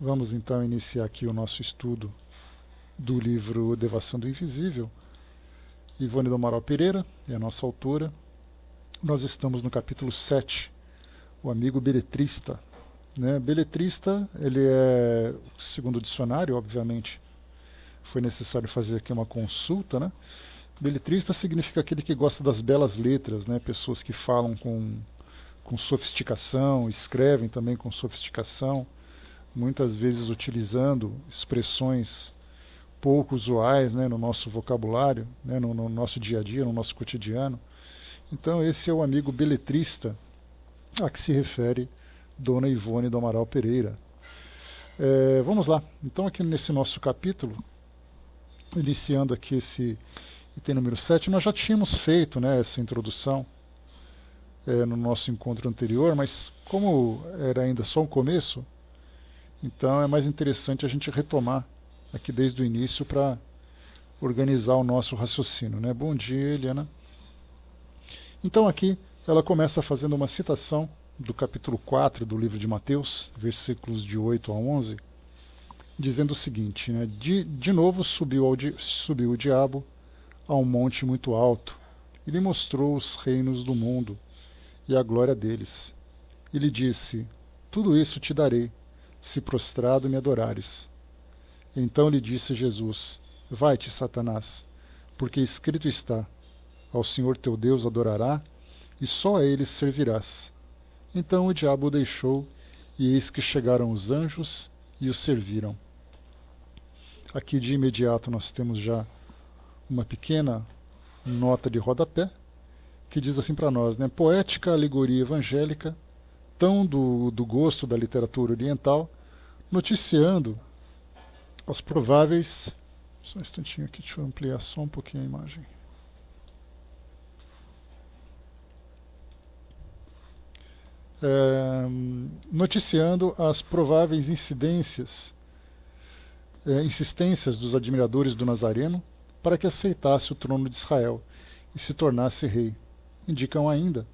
Vamos então iniciar aqui o nosso estudo do livro Devassando o Invisível. Ivone do Amaral Pereira é a nossa autora. Nós estamos no capítulo 7, o amigo beletrista. Beletrista, ele é, segundo o dicionário, obviamente, foi necessário fazer aqui uma consulta, Beletrista significa aquele que gosta das belas letras, pessoas que falam com sofisticação, escrevem também com sofisticação, muitas vezes utilizando expressões pouco usuais no nosso vocabulário, no nosso dia a dia, no nosso cotidiano. Então esse é o amigo beletrista a que se refere Dona Ivone do Amaral Pereira. Vamos lá, então aqui nesse nosso capítulo, iniciando aqui esse item número 7, nós já tínhamos feito essa introdução no nosso encontro anterior, mas como era ainda só um começo, então é mais interessante a gente retomar aqui desde o início para organizar o nosso raciocínio. Bom dia, Eliana. Então aqui ela começa fazendo uma citação do capítulo 4 do livro de Mateus, versículos de 8 a 11, dizendo o seguinte, de novo subiu o diabo a um monte muito alto, e lhe mostrou os reinos do mundo e a glória deles. E lhe disse, tudo isso te darei, se prostrado me adorares. Então lhe disse Jesus, vai-te, Satanás, porque escrito está, ao Senhor teu Deus adorará, e só a ele servirás. Então o diabo o deixou, e eis que chegaram os anjos e o serviram. Aqui de imediato nós temos já uma pequena nota de rodapé, que diz assim para nós, poética alegoria evangélica, tão do gosto da literatura oriental, noticiando as prováveis... Só um instantinho aqui, deixa eu ampliar só um pouquinho a imagem. Noticiando as prováveis insistências dos admiradores do Nazareno para que aceitasse o trono de Israel e se tornasse rei. Indicam ainda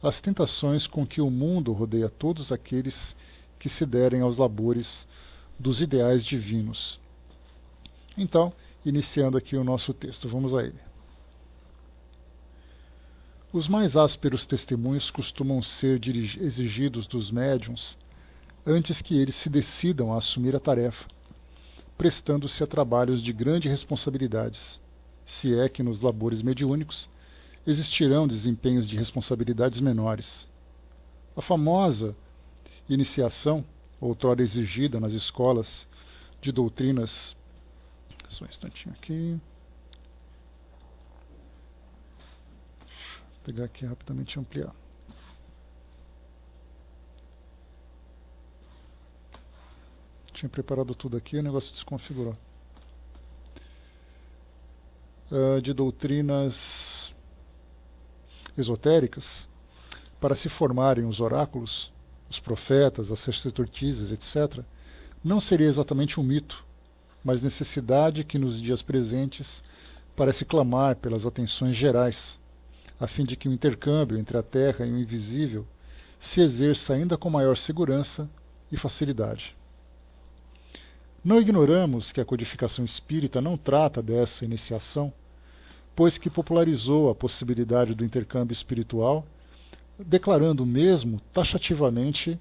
as tentações com que o mundo rodeia todos aqueles que se derem aos labores dos ideais divinos. Então, iniciando aqui o nosso texto, vamos a ele. Os mais ásperos testemunhos costumam ser exigidos dos médiuns antes que eles se decidam a assumir a tarefa, prestando-se a trabalhos de grande responsabilidade, se é que nos labores mediúnicos existirão desempenhos de responsabilidades menores. A famosa iniciação, outrora exigida nas escolas de doutrinas... Só um instantinho aqui. Vou pegar aqui rapidamente e ampliar. Tinha preparado tudo aqui, o negócio desconfigurou. De doutrinas esotéricas, para se formarem os oráculos, os profetas, as sacerdotisas, etc., não seria exatamente um mito, mas necessidade que nos dias presentes parece clamar pelas atenções gerais, a fim de que o intercâmbio entre a Terra e o invisível se exerça ainda com maior segurança e facilidade. Não ignoramos que a codificação espírita não trata dessa iniciação, pois que popularizou a possibilidade do intercâmbio espiritual, declarando mesmo taxativamente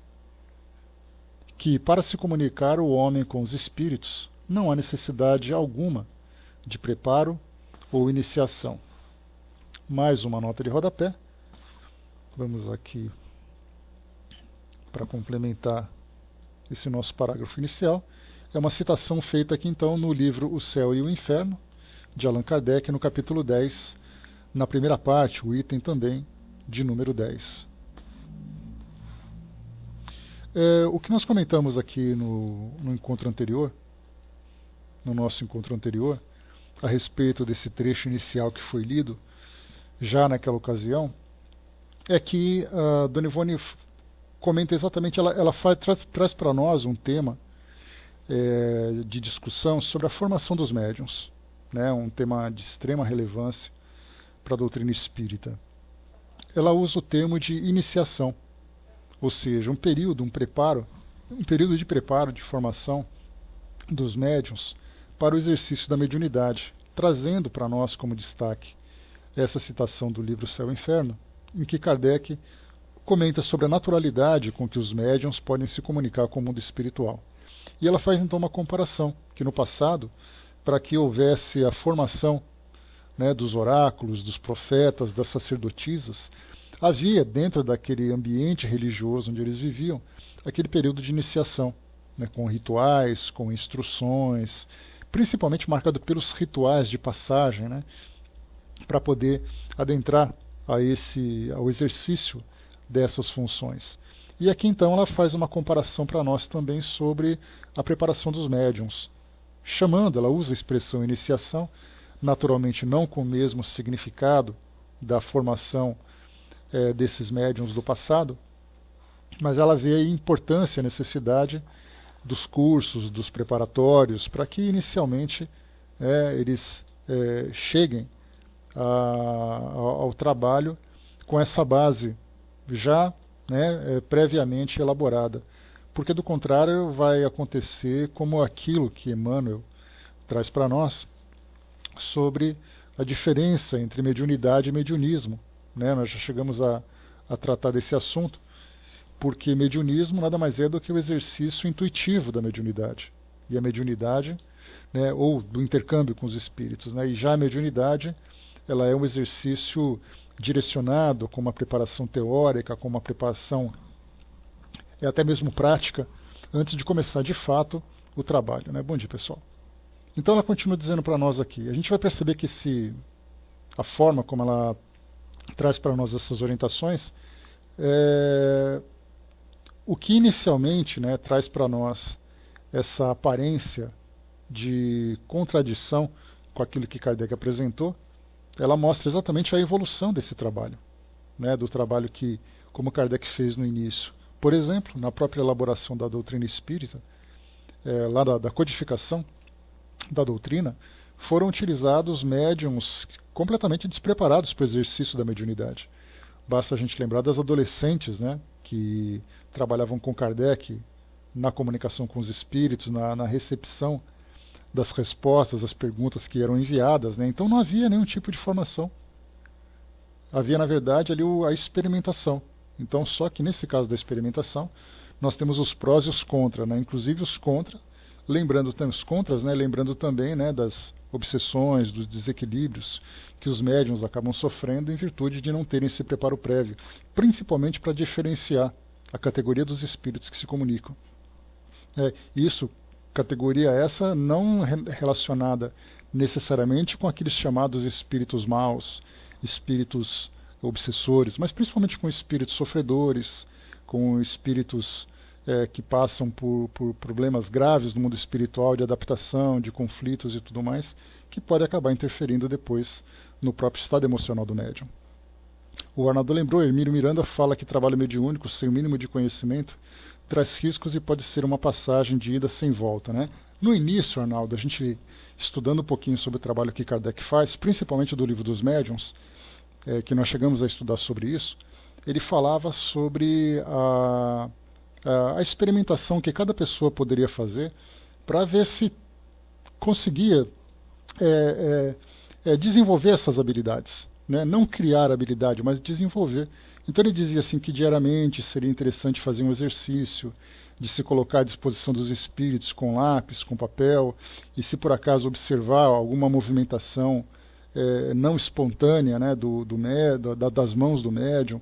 que, para se comunicar o homem com os espíritos, não há necessidade alguma de preparo ou iniciação. Mais uma nota de rodapé. Vamos aqui para complementar esse nosso parágrafo inicial. É uma citação feita aqui então no livro O Céu e o Inferno, de Allan Kardec, no capítulo 10, na primeira parte, o item também de número 10. O que nós comentamos aqui no nosso encontro anterior, a respeito desse trecho inicial que foi lido, já naquela ocasião, é que a Dona Ivone comenta exatamente, ela traz para nós um tema de discussão sobre a formação dos médiuns, um tema de extrema relevância para a doutrina espírita. Ela usa o termo de iniciação, ou seja, um período, um preparo um período de preparo, de formação dos médiuns para o exercício da mediunidade, trazendo para nós como destaque essa citação do livro Céu e Inferno, em que Kardec comenta sobre a naturalidade com que os médiuns podem se comunicar com o mundo espiritual. E ela faz então uma comparação, que no passado, para que houvesse a formação, né, dos oráculos, dos profetas, das sacerdotisas, havia dentro daquele ambiente religioso onde eles viviam, aquele período de iniciação, né, com rituais, com instruções, principalmente marcado pelos rituais de passagem, né, para poder adentrar ao exercício dessas funções. E aqui então ela faz uma comparação para nós também sobre a preparação dos médiuns, ela usa a expressão iniciação, naturalmente não com o mesmo significado da formação desses médiuns do passado, mas ela vê a importância, a necessidade dos cursos, dos preparatórios, para que inicialmente eles cheguem ao trabalho com essa base já previamente elaborada, porque do contrário vai acontecer como aquilo que Emmanuel traz para nós sobre a diferença entre mediunidade e mediunismo. Nós já chegamos a tratar desse assunto, porque mediunismo nada mais é do que o exercício intuitivo da mediunidade, e a mediunidade, ou do intercâmbio com os espíritos, e já a mediunidade ela é um exercício direcionado, com uma preparação teórica, com uma preparação até mesmo prática, antes de começar de fato o trabalho. Bom dia, pessoal. Então ela continua dizendo para nós aqui, a gente vai perceber que a forma como ela traz para nós essas orientações, o que inicialmente traz para nós essa aparência de contradição com aquilo que Kardec apresentou, ela mostra exatamente a evolução desse trabalho, do trabalho que, como Kardec fez no início. Por exemplo, na própria elaboração da doutrina espírita, lá da codificação da doutrina, foram utilizados médiums completamente despreparados para o exercício da mediunidade. Basta a gente lembrar das adolescentes, que trabalhavam com Kardec na comunicação com os espíritos, na recepção das respostas, das perguntas que eram enviadas. Então não havia nenhum tipo de formação. Havia, na verdade, ali a experimentação. Então, só que nesse caso da experimentação, nós temos os prós e os contras, inclusive os contras, lembrando também das obsessões, dos desequilíbrios que os médiuns acabam sofrendo em virtude de não terem esse preparo prévio, principalmente para diferenciar a categoria dos espíritos que se comunicam. Isso, categoria essa não relacionada necessariamente com aqueles chamados espíritos maus, espíritos obsessores, mas principalmente com espíritos sofredores, com espíritos que passam por problemas graves no mundo espiritual, de adaptação, de conflitos e tudo mais, que pode acabar interferindo depois no próprio estado emocional do médium. O Arnaldo lembrou, Hermílio Miranda fala que trabalho mediúnico sem o mínimo de conhecimento traz riscos e pode ser uma passagem de ida sem volta. No início, Arnaldo, a gente estudando um pouquinho sobre o trabalho que Kardec faz, principalmente do Livro dos Médiuns, que nós chegamos a estudar sobre isso, ele falava sobre a experimentação que cada pessoa poderia fazer para ver se conseguia desenvolver essas habilidades. Não criar habilidade, mas desenvolver. Então ele dizia assim que diariamente seria interessante fazer um exercício de se colocar à disposição dos espíritos com lápis, com papel, e se por acaso observar alguma movimentação não espontânea das mãos do médium,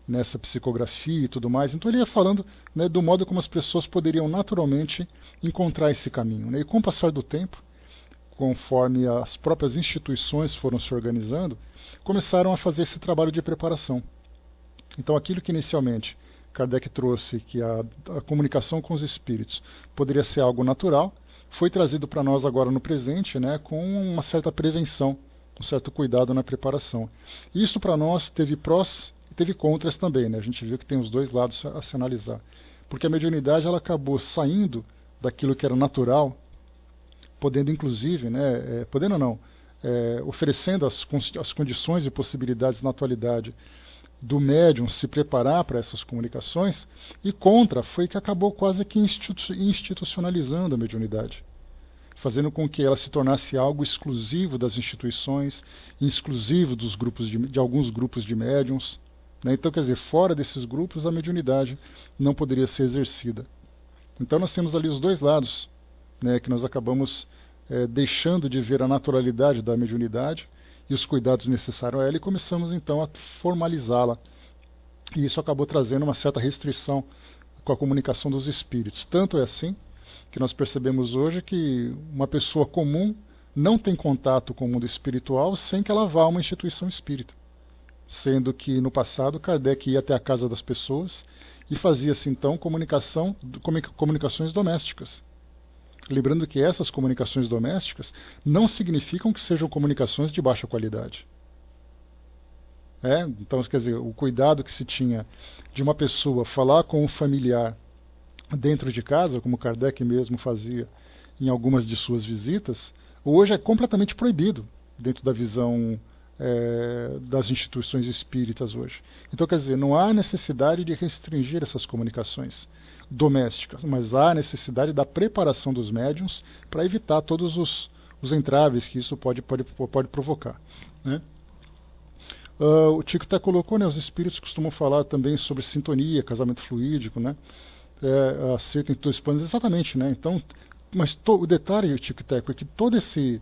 nessa psicografia e tudo mais. Então ele ia falando do modo como as pessoas poderiam naturalmente encontrar esse caminho. E com o passar do tempo, conforme as próprias instituições foram se organizando, começaram a fazer esse trabalho de preparação. Então aquilo que inicialmente Kardec trouxe, que a comunicação com os espíritos poderia ser algo natural, foi trazido para nós agora no presente, com uma certa prevenção, um certo cuidado na preparação. Isso para nós teve prós e teve contras também. A gente viu que tem os dois lados a se analisar. Porque a mediunidade ela acabou saindo daquilo que era natural, podendo inclusive, oferecendo as condições e possibilidades na atualidade do médium se preparar para essas comunicações, e contra foi que acabou quase que institucionalizando a mediunidade, fazendo com que ela se tornasse algo exclusivo das instituições, exclusivo dos grupos de alguns grupos de médiums, né? Então, quer dizer, fora desses grupos a mediunidade não poderia ser exercida. Então nós temos ali os dois lados, né, que nós acabamos deixando de ver a naturalidade da mediunidade e os cuidados necessários a ela, e começamos então a formalizá-la. E isso acabou trazendo uma certa restrição com a comunicação dos espíritos. Tanto é assim que nós percebemos hoje que uma pessoa comum não tem contato com o mundo espiritual sem que ela vá a uma instituição espírita. Sendo que no passado Kardec ia até a casa das pessoas e fazia-se então comunicações domésticas. Lembrando que essas comunicações domésticas não significam que sejam comunicações de baixa qualidade. Então, quer dizer, o cuidado que se tinha de uma pessoa falar com um familiar dentro de casa, como Kardec mesmo fazia em algumas de suas visitas, hoje é completamente proibido dentro da visão das instituições espíritas hoje. Então, quer dizer, não há necessidade de restringir essas comunicações domésticas, mas há necessidade da preparação dos médiuns para evitar todos os entraves que isso pode provocar, né? O Chico até colocou, né, os espíritos costumam falar também sobre sintonia, casamento fluídico, né? Acerca entre dois planos, exatamente, né? Então, mas o detalhe, Chico Teco, é que todo esse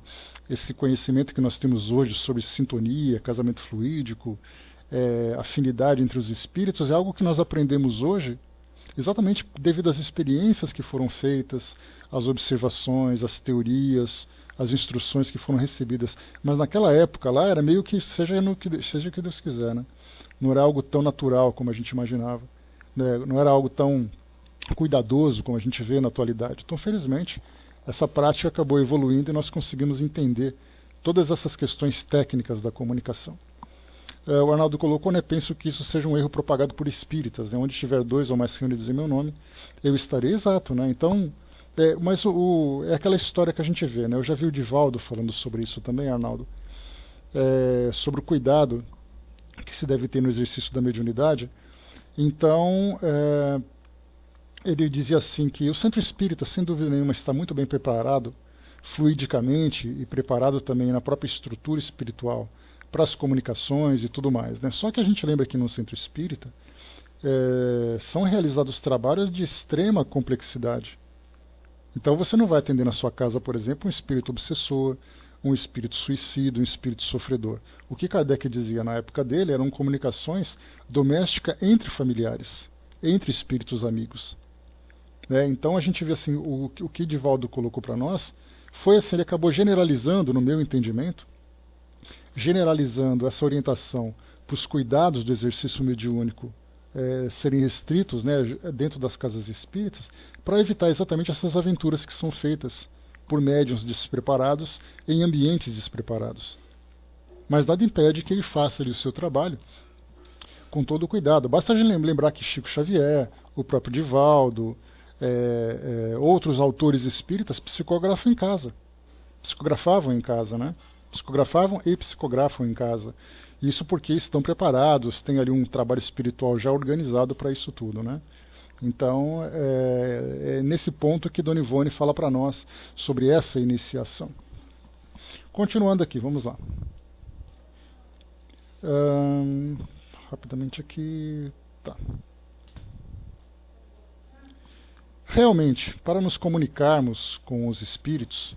conhecimento que nós temos hoje sobre sintonia, casamento fluídico, afinidade entre os espíritos, é algo que nós aprendemos hoje exatamente devido às experiências que foram feitas, às observações, às teorias, às instruções que foram recebidas. Mas naquela época lá era meio que seja o que Deus quiser, né? Não era algo tão natural como a gente imaginava, né? Não era algo tão cuidadoso como a gente vê na atualidade. Então, felizmente, essa prática acabou evoluindo e nós conseguimos entender todas essas questões técnicas da comunicação. O Arnaldo colocou, né, penso que isso seja um erro propagado por espíritas, né, onde tiver dois ou mais reunidos em meu nome, eu estarei, exato, né? Então, mas é aquela história que a gente vê, né? Eu já vi o Divaldo falando sobre isso também, Arnaldo, sobre o cuidado que se deve ter no exercício da mediunidade. Então, ele dizia assim que o centro espírita, sem dúvida nenhuma, está muito bem preparado, fluidicamente, e preparado também na própria estrutura espiritual, para as comunicações e tudo mais, né? Só que a gente lembra que no centro espírita são realizados trabalhos de extrema complexidade. Então você não vai atender na sua casa, por exemplo, um espírito obsessor, um espírito suicida, um espírito sofredor. O que Kardec dizia na época dele eram comunicações domésticas entre familiares, entre espíritos amigos, né? Então a gente vê assim, o que Divaldo colocou para nós foi assim, ele acabou generalizando, no meu entendimento, generalizando essa orientação para os cuidados do exercício mediúnico serem restritos, né, dentro das casas espíritas, para evitar exatamente essas aventuras que são feitas por médiuns despreparados em ambientes despreparados. Mas nada impede que ele faça ali o seu trabalho com todo o cuidado. Basta a gente lembrar que Chico Xavier, o próprio Divaldo, outros autores espíritas psicografavam em casa, né? Psicografavam e psicografam em casa. Isso porque estão preparados, tem ali um trabalho espiritual já organizado para isso tudo, né? Então, é nesse ponto que Dona Ivone fala para nós sobre essa iniciação. Continuando aqui, vamos lá. Rapidamente aqui. Tá. Realmente, para nos comunicarmos com os espíritos,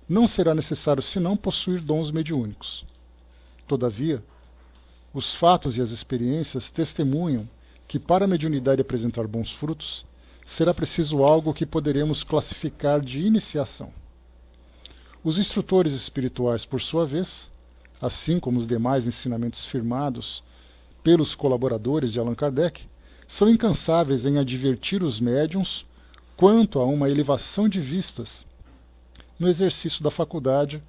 não será necessário senão possuir dons mediúnicos. Todavia, os fatos e as experiências testemunham que para a mediunidade apresentar bons frutos, será preciso algo que poderemos classificar de iniciação. Os instrutores espirituais, por sua vez, assim como os demais ensinamentos firmados pelos colaboradores de Allan Kardec, são incansáveis em advertir os médiuns quanto a uma elevação de vistas no exercício da faculdade,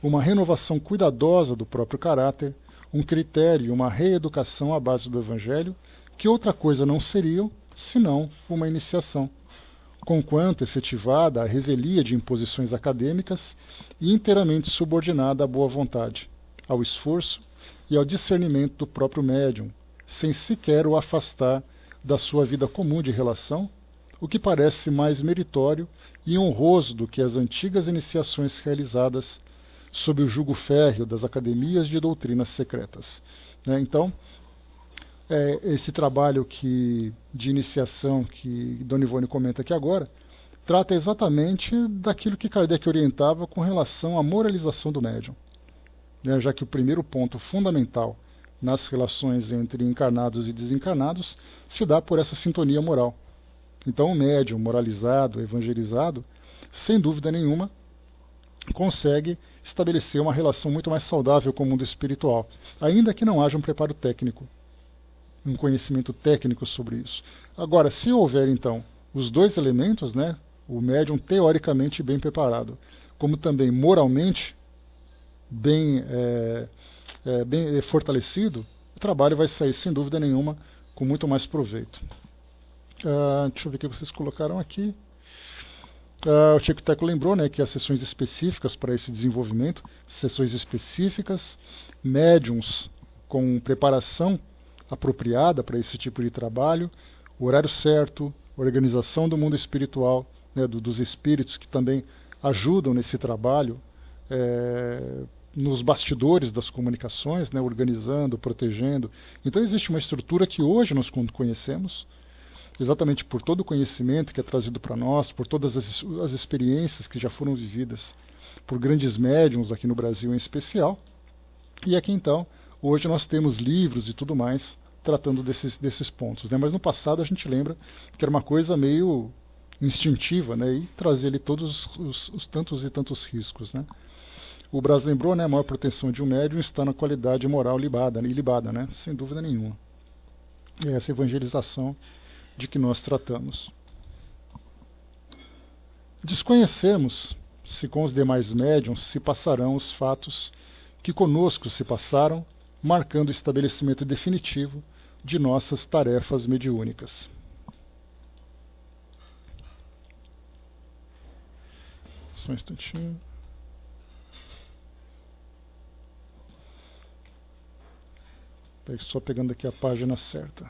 uma renovação cuidadosa do próprio caráter, um critério e uma reeducação à base do Evangelho, que outra coisa não seriam, senão uma iniciação, conquanto efetivada a revelia de imposições acadêmicas e inteiramente subordinada à boa vontade, ao esforço e ao discernimento do próprio médium, sem sequer o afastar da sua vida comum de relação, o que parece mais meritório e honroso do que as antigas iniciações realizadas sob o jugo férreo das academias de doutrinas secretas. Então, esse trabalho de iniciação que Dona Ivone comenta aqui agora, trata exatamente daquilo que Kardec orientava com relação à moralização do médium. Já que o primeiro ponto fundamental nas relações entre encarnados e desencarnados se dá por essa sintonia moral. Então o médium moralizado, evangelizado, sem dúvida nenhuma, consegue estabelecer uma relação muito mais saudável com o mundo espiritual, ainda que não haja um preparo técnico, um conhecimento técnico sobre isso. Agora, se houver então os dois elementos, o médium teoricamente bem preparado, como também moralmente bem fortalecido, o trabalho vai sair, sem dúvida nenhuma, com muito mais proveito. Deixa eu ver o que vocês colocaram aqui. O Chico Teco lembrou que há sessões específicas para esse desenvolvimento, sessões específicas, médiums com preparação apropriada para esse tipo de trabalho, o horário certo, organização do mundo espiritual, dos espíritos que também ajudam nesse trabalho, nos bastidores das comunicações, organizando, protegendo. Então existe uma estrutura que hoje nós conhecemos, exatamente por todo o conhecimento que é trazido para nós, por todas as experiências que já foram vividas por grandes médiums aqui no Brasil em especial. E aqui então, hoje nós temos livros e tudo mais tratando desses pontos. Mas no passado a gente lembra que era uma coisa meio instintiva, e trazia ali todos os tantos e tantos riscos. O Braz lembrou, a maior proteção de um médium está na qualidade moral ilibada, sem dúvida nenhuma. É essa evangelização de que nós tratamos. Desconhecemos se com os demais médiuns se passarão os fatos que conosco se passaram, marcando o estabelecimento definitivo de nossas tarefas mediúnicas. Só um instantinho. Só pegando aqui a página certa.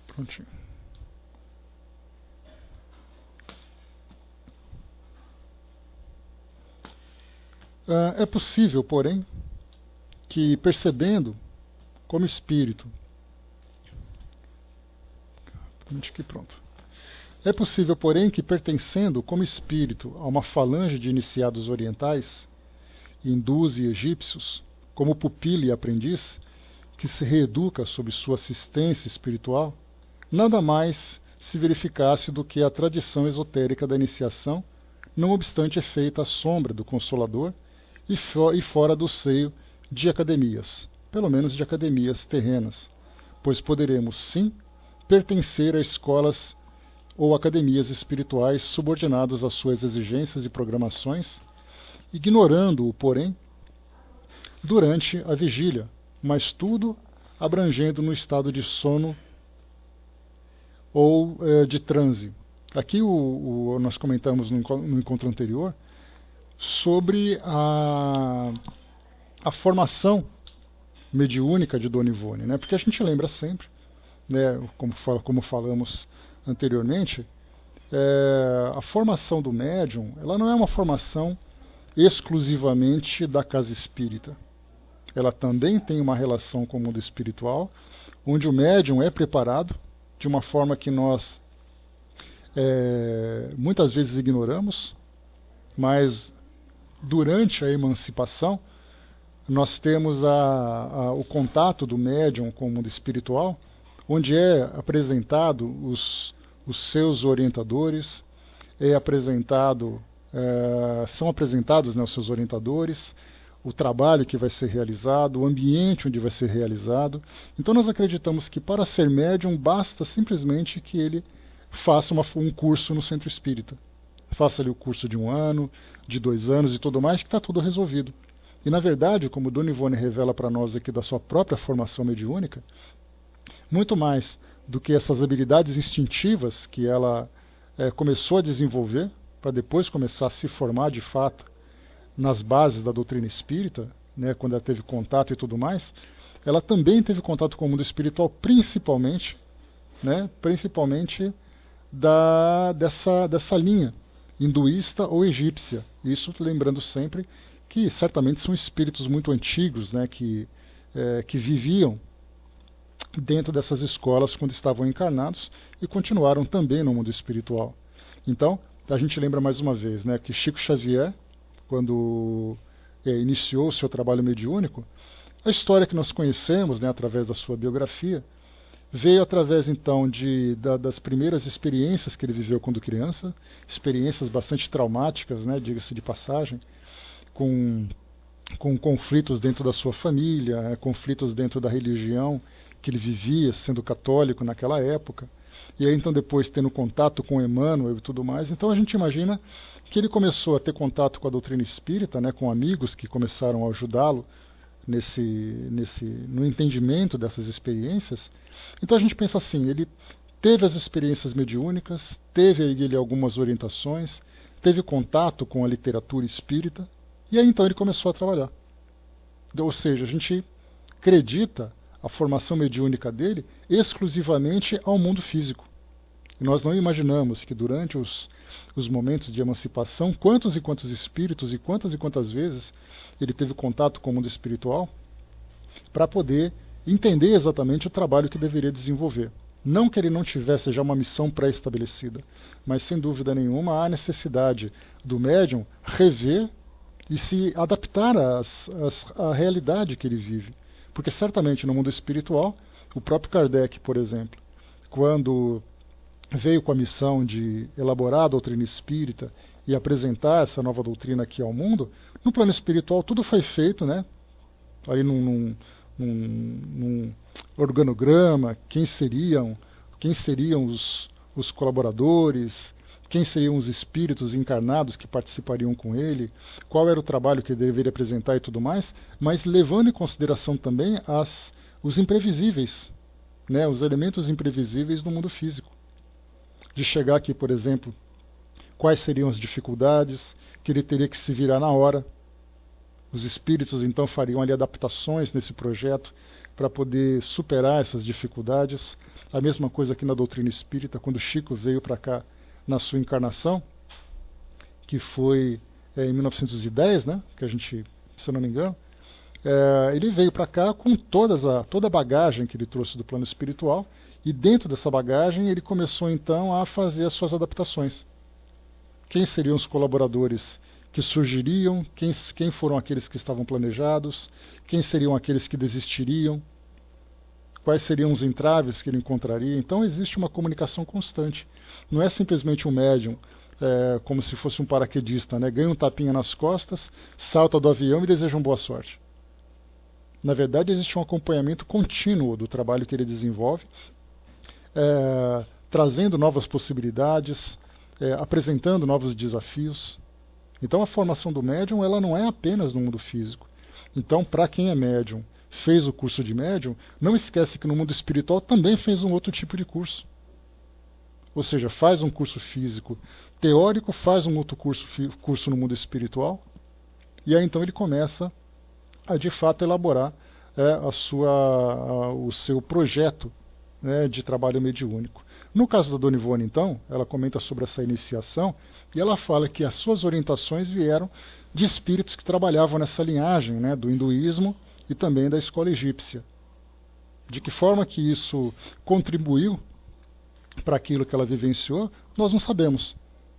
Prontinho. É possível, porém, que percebendo como espírito... É possível, porém, que pertencendo como espírito a uma falange de iniciados orientais, hindus e egípcios, como pupila e aprendiz, que se reeduca sob sua assistência espiritual, nada mais se verificasse do que a tradição esotérica da iniciação, não obstante é feita à sombra do Consolador e fora do seio de academias, pelo menos de academias terrenas, pois poderemos, sim, pertencer a escolas ou academias espirituais subordinadas às suas exigências e programações, ignorando-o, porém, durante a vigília, mas tudo abrangendo no estado de sono ou de transe. Aqui nós comentamos no encontro anterior sobre a formação mediúnica de Dona Ivone, porque a gente lembra sempre, como falamos anteriormente, a formação do médium, ela não é uma formação exclusivamente da casa espírita. Ela também tem uma relação com o mundo espiritual, onde o médium é preparado de uma forma que nós muitas vezes ignoramos, mas durante a emancipação nós temos o contato do médium com o mundo espiritual, onde é apresentado os seus orientadores, são apresentados os seus orientadores, o trabalho que vai ser realizado, o ambiente onde vai ser realizado. Então nós acreditamos que para ser médium basta simplesmente que ele faça um curso no centro espírita. Faça ali o curso de 1 ano, de 2 anos e tudo mais, que está tudo resolvido. E na verdade, como Dona Ivone revela para nós aqui da sua própria formação mediúnica, muito mais do que essas habilidades instintivas que ela começou a desenvolver, para depois começar a se formar de fato nas bases da doutrina espírita, né, quando ela teve contato e tudo mais, ela também teve contato com o mundo espiritual, principalmente, né, dessa linha hinduísta ou egípcia. Isso lembrando sempre que certamente são espíritos muito antigos, né, que viviam dentro dessas escolas quando estavam encarnados e continuaram também no mundo espiritual. Então, a gente lembra mais uma vez, né, que Chico Xavier, quando iniciou o seu trabalho mediúnico, a história que nós conhecemos, né, através da sua biografia, veio através então das primeiras experiências que ele viveu quando criança, experiências bastante traumáticas, né, diga-se de passagem, com conflitos dentro da sua família, conflitos dentro da religião que ele vivia, sendo católico naquela época, e aí então depois tendo contato com Emmanuel e tudo mais. Então a gente imagina que ele começou a ter contato com a doutrina espírita, né, com amigos que começaram a ajudá-lo no entendimento dessas experiências. Então a gente pensa assim, ele teve as experiências mediúnicas, teve aí algumas orientações, teve contato com a literatura espírita, e aí então ele começou a trabalhar. Ou seja, a gente acredita a formação mediúnica dele exclusivamente ao mundo físico. E nós não imaginamos que durante os momentos de emancipação, quantos e quantos espíritos e quantas vezes ele teve contato com o mundo espiritual para poder entender exatamente o trabalho que deveria desenvolver. Não que ele não tivesse já uma missão pré-estabelecida, mas sem dúvida nenhuma há necessidade do médium rever e se adaptar à realidade que ele vive. Porque certamente no mundo espiritual, o próprio Kardec, por exemplo, quando veio com a missão de elaborar a doutrina espírita e apresentar essa nova doutrina aqui ao mundo, no plano espiritual tudo foi feito, né, aí num organograma, quem seriam os colaboradores, quem seriam os espíritos encarnados que participariam com ele, qual era o trabalho que ele deveria apresentar e tudo mais, mas levando em consideração também os imprevisíveis, né, os elementos imprevisíveis do mundo físico. De chegar aqui, por exemplo, quais seriam as dificuldades, que ele teria que se virar na hora. Os espíritos então fariam ali adaptações nesse projeto para poder superar essas dificuldades. A mesma coisa aqui na doutrina espírita, quando Chico veio para cá na sua encarnação, que foi em 1910, né, que a gente, se eu não me engano, ele veio para cá com toda a bagagem que ele trouxe do plano espiritual, e dentro dessa bagagem ele começou então a fazer as suas adaptações. Quem seriam os colaboradores que surgiriam, quem foram aqueles que estavam planejados, quem seriam aqueles que desistiriam, quais seriam os entraves que ele encontraria. Então existe uma comunicação constante. Não é simplesmente um médium, como se fosse um paraquedista, né? Ganha um tapinha nas costas, salta do avião e deseja boa sorte. Na verdade, existe um acompanhamento contínuo do trabalho que ele desenvolve, trazendo novas possibilidades, apresentando novos desafios. Então a formação do médium ela não é apenas no mundo físico. Então, para quem é médium, fez o curso de médium, não esquece que no mundo espiritual também fez um outro tipo de curso. Ou seja, faz um curso físico teórico, faz um outro curso no mundo espiritual, e aí então ele começa a de fato elaborar o seu projeto, né, de trabalho mediúnico. No caso da Dona Ivone, então, ela comenta sobre essa iniciação e ela fala que as suas orientações vieram de espíritos que trabalhavam nessa linhagem, né, do hinduísmo e também da escola egípcia. De que forma que isso contribuiu para aquilo que ela vivenciou, nós não sabemos,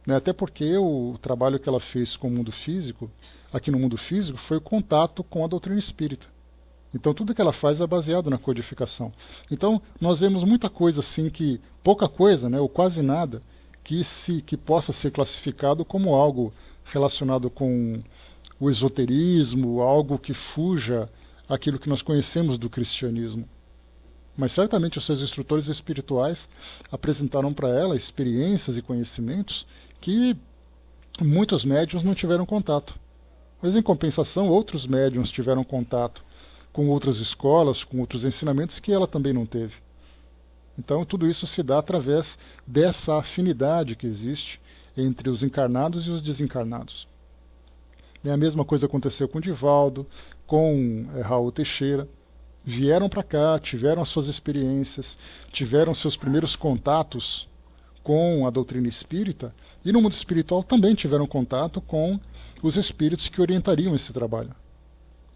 né? Até porque o trabalho que ela fez com o mundo físico, aqui no mundo físico, foi o contato com a doutrina espírita. Então tudo que ela faz é baseado na codificação. Então nós vemos muita coisa assim, pouca coisa, né, ou quase nada, que possa ser classificado como algo relacionado com o esoterismo, algo que fuja aquilo que nós conhecemos do cristianismo. Mas certamente os seus instrutores espirituais apresentaram para ela experiências e conhecimentos que muitos médiuns não tiveram contato. Mas em compensação, outros médiuns tiveram contato com outras escolas, com outros ensinamentos que ela também não teve. Então tudo isso se dá através dessa afinidade que existe entre os encarnados e os desencarnados. E a mesma coisa aconteceu com Divaldo, com Raul Teixeira. Vieram para cá, tiveram as suas experiências, tiveram seus primeiros contatos com a doutrina espírita, e no mundo espiritual também tiveram contato com os espíritos que orientariam esse trabalho.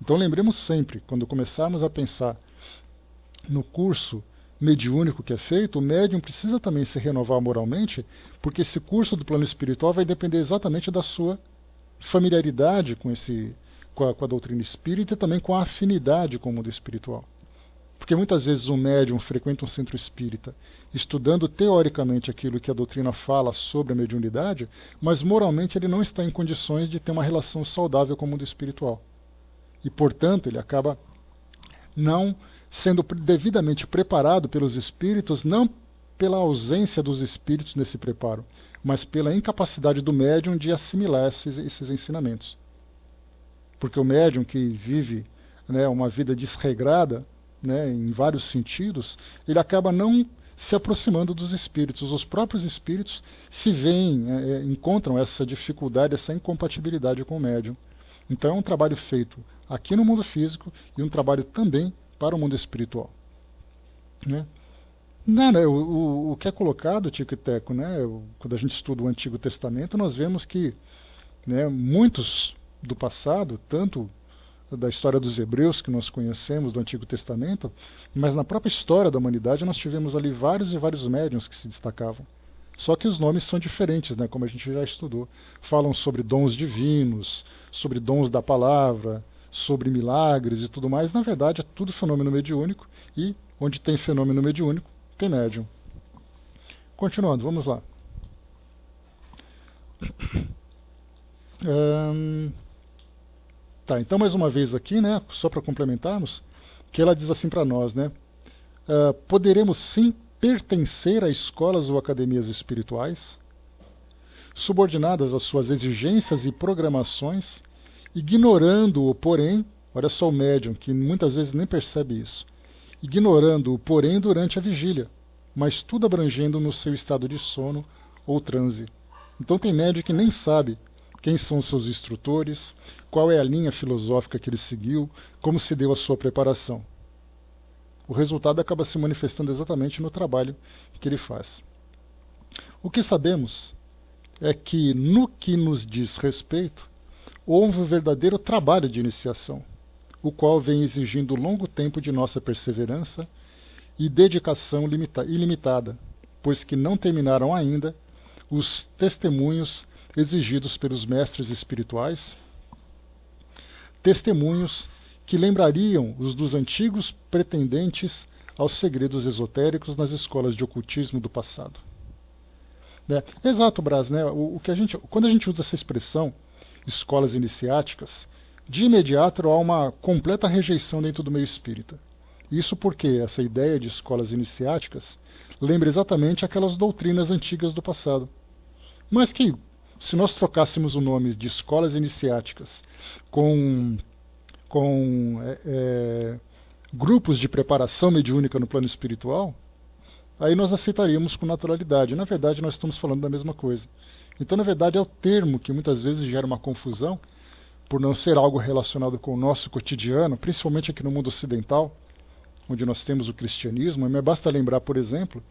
Então lembremos sempre, quando começarmos a pensar no curso mediúnico que é feito, o médium precisa também se renovar moralmente, porque esse curso do plano espiritual vai depender exatamente da sua familiaridade com a doutrina espírita e também com a afinidade com o mundo espiritual. Porque muitas vezes um médium frequenta um centro espírita estudando teoricamente aquilo que a doutrina fala sobre a mediunidade, mas moralmente ele não está em condições de ter uma relação saudável com o mundo espiritual. E, portanto, ele acaba não sendo devidamente preparado pelos espíritos, não pela ausência dos espíritos nesse preparo, mas pela incapacidade do médium de assimilar esses ensinamentos. Porque o médium que vive, né, uma vida desregrada, né, em vários sentidos, ele acaba não se aproximando dos espíritos. Os próprios espíritos se veem, encontram essa dificuldade, essa incompatibilidade com o médium. Então é um trabalho feito aqui no mundo físico e um trabalho também para o mundo espiritual. Né? O que é colocado, Tico e Teco, né, quando a gente estuda o Antigo Testamento, nós vemos que, né, muitos do passado, tanto da história dos hebreus que nós conhecemos do Antigo Testamento, mas na própria história da humanidade nós tivemos ali vários e vários médiuns que se destacavam. Só que os nomes são diferentes, né, como a gente já estudou. Falam sobre dons divinos, sobre dons da palavra, sobre milagres e tudo mais. Na verdade é tudo fenômeno mediúnico, e onde tem fenômeno mediúnico, tem médium. Continuando, vamos lá. Tá, então mais uma vez aqui, né, só para complementarmos, que ela diz assim para nós, né, poderemos sim pertencer a escolas ou academias espirituais, subordinadas às suas exigências e programações, ignorando-o, porém, olha só o médium, que muitas vezes nem percebe isso, ignorando-o, porém, durante a vigília, mas tudo abrangendo no seu estado de sono ou transe. Então tem médium que nem sabe quem são seus instrutores, qual é a linha filosófica que ele seguiu, como se deu a sua preparação. O resultado acaba se manifestando exatamente no trabalho que ele faz. O que sabemos é que, no que nos diz respeito, houve um verdadeiro trabalho de iniciação, o qual vem exigindo longo tempo de nossa perseverança e dedicação ilimitada, pois que não terminaram ainda os testemunhos exigidos pelos mestres espirituais, testemunhos que lembrariam os dos antigos pretendentes aos segredos esotéricos nas escolas de ocultismo do passado. Né? Exato, Brás, né? Quando a gente usa essa expressão, escolas iniciáticas, de imediato há uma completa rejeição dentro do meio espírita. Isso porque essa ideia de escolas iniciáticas lembra exatamente aquelas doutrinas antigas do passado. Mas que, se nós trocássemos o nome de escolas iniciáticas com grupos de preparação mediúnica no plano espiritual, aí nós aceitaríamos com naturalidade. Na verdade, nós estamos falando da mesma coisa. Então, na verdade, é o termo que muitas vezes gera uma confusão, por não ser algo relacionado com o nosso cotidiano, principalmente aqui no mundo ocidental, onde nós temos o cristianismo. Mas basta lembrar, por exemplo,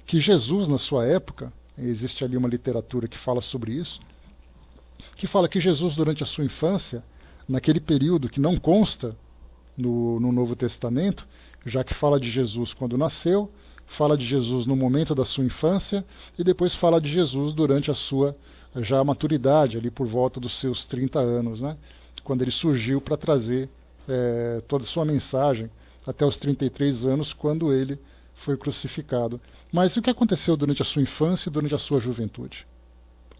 que Jesus, na sua época, existe ali uma literatura que fala sobre isso, que fala que Jesus, durante a sua infância, naquele período que não consta no Novo Testamento, já que fala de Jesus quando nasceu, fala de Jesus no momento da sua infância, e depois fala de Jesus durante a sua já maturidade, ali por volta dos seus 30 anos, né? Quando ele surgiu para trazer toda a sua mensagem, até os 33 anos, quando ele foi crucificado. Mas o que aconteceu durante a sua infância e durante a sua juventude?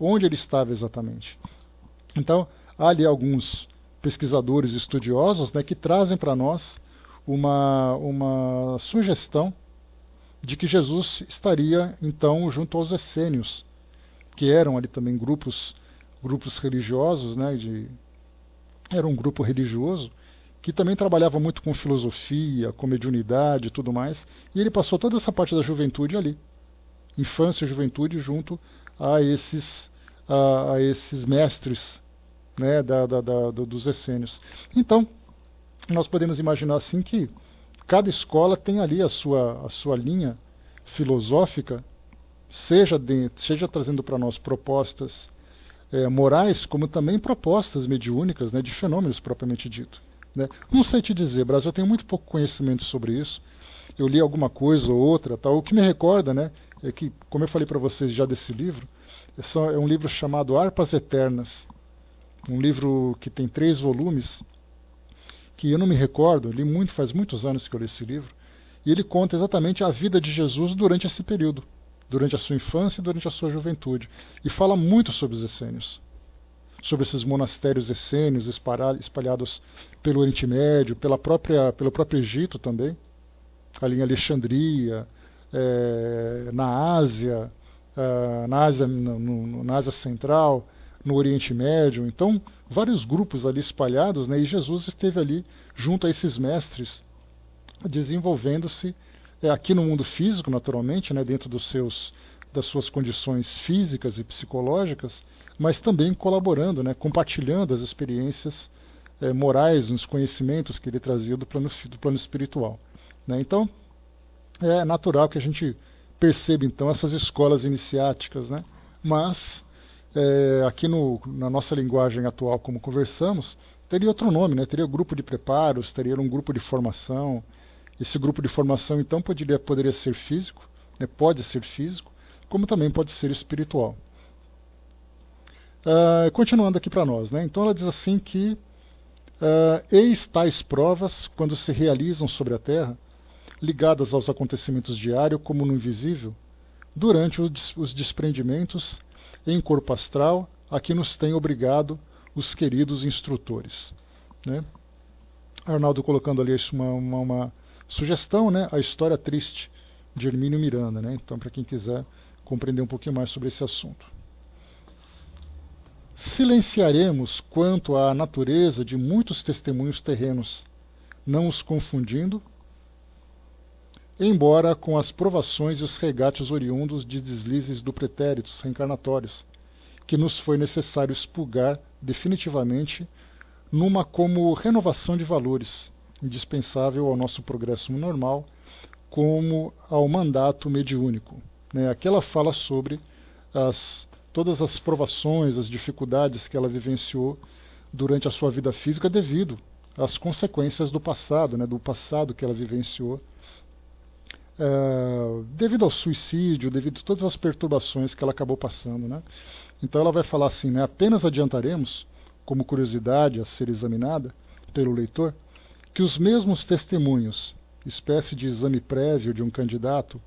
Onde ele estava exatamente? Então, há ali alguns pesquisadores estudiosos, né, que trazem para nós uma sugestão de que Jesus estaria, então, junto aos essênios, que eram ali também grupos religiosos, né, era um grupo religioso que também trabalhava muito com filosofia, com mediunidade e tudo mais, e ele passou toda essa parte da juventude ali, infância e juventude, junto a esses mestres, né, dos essênios. Então, nós podemos imaginar assim que cada escola tem ali a sua linha filosófica, seja trazendo para nós propostas morais, como também propostas mediúnicas, né, de fenômenos propriamente dito. Né? Não sei te dizer, Brasil, eu tenho muito pouco conhecimento sobre isso. Eu li alguma coisa ou outra, tal. O que me recorda, né, é que, como eu falei para vocês já desse livro, é um livro chamado Harpas Eternas, um livro que tem 3 volumes, que eu não me recordo, li muito, faz muitos anos que eu li esse livro, e ele conta exatamente a vida de Jesus durante esse período, durante a sua infância e durante a sua juventude, e fala muito sobre os essênios, sobre esses monastérios essênios espalhados pelo Oriente Médio, pelo próprio Egito também, ali em Alexandria, na Ásia, na Ásia Central, no Oriente Médio. Então, vários grupos ali espalhados, né, e Jesus esteve ali junto a esses mestres, desenvolvendo-se aqui no mundo físico, naturalmente, né, dentro das suas condições físicas e psicológicas, mas também colaborando, né, compartilhando as experiências morais, os conhecimentos que ele trazia do plano espiritual. Né? Então, é natural que a gente perceba, então, essas escolas iniciáticas, né? Mas, aqui na nossa linguagem atual, como conversamos, teria outro nome, né? Teria grupo de preparos, teria um grupo de formação. Esse grupo de formação, então, poderia ser físico, né? Pode ser físico, como também pode ser espiritual. Continuando aqui para nós, né? Então ela diz assim que eis tais provas, quando se realizam sobre a Terra, ligadas aos acontecimentos diários como no invisível, durante os desprendimentos em corpo astral a que nos tem obrigado os queridos instrutores. Né? Arnaldo colocando ali uma sugestão, né? A História Triste, de Hermínio Miranda. Né? Então, para quem quiser compreender um pouquinho mais sobre esse assunto. Silenciaremos quanto à natureza de muitos testemunhos terrenos, não os confundindo, embora com as provações e os regates oriundos de deslizes do pretéritos reencarnatórios, que nos foi necessário expurgar definitivamente numa como renovação de valores, indispensável ao nosso progresso normal, como ao mandato mediúnico. Né? Aqui ela fala sobre todas as provações, as dificuldades que ela vivenciou durante a sua vida física devido às consequências do passado, né? Do passado que ela vivenciou, devido ao suicídio, devido a todas as perturbações que ela acabou passando. Né? Então ela vai falar assim, né? Apenas adiantaremos, como curiosidade a ser examinada pelo leitor, que os mesmos testemunhos, espécie de exame prévio de um candidato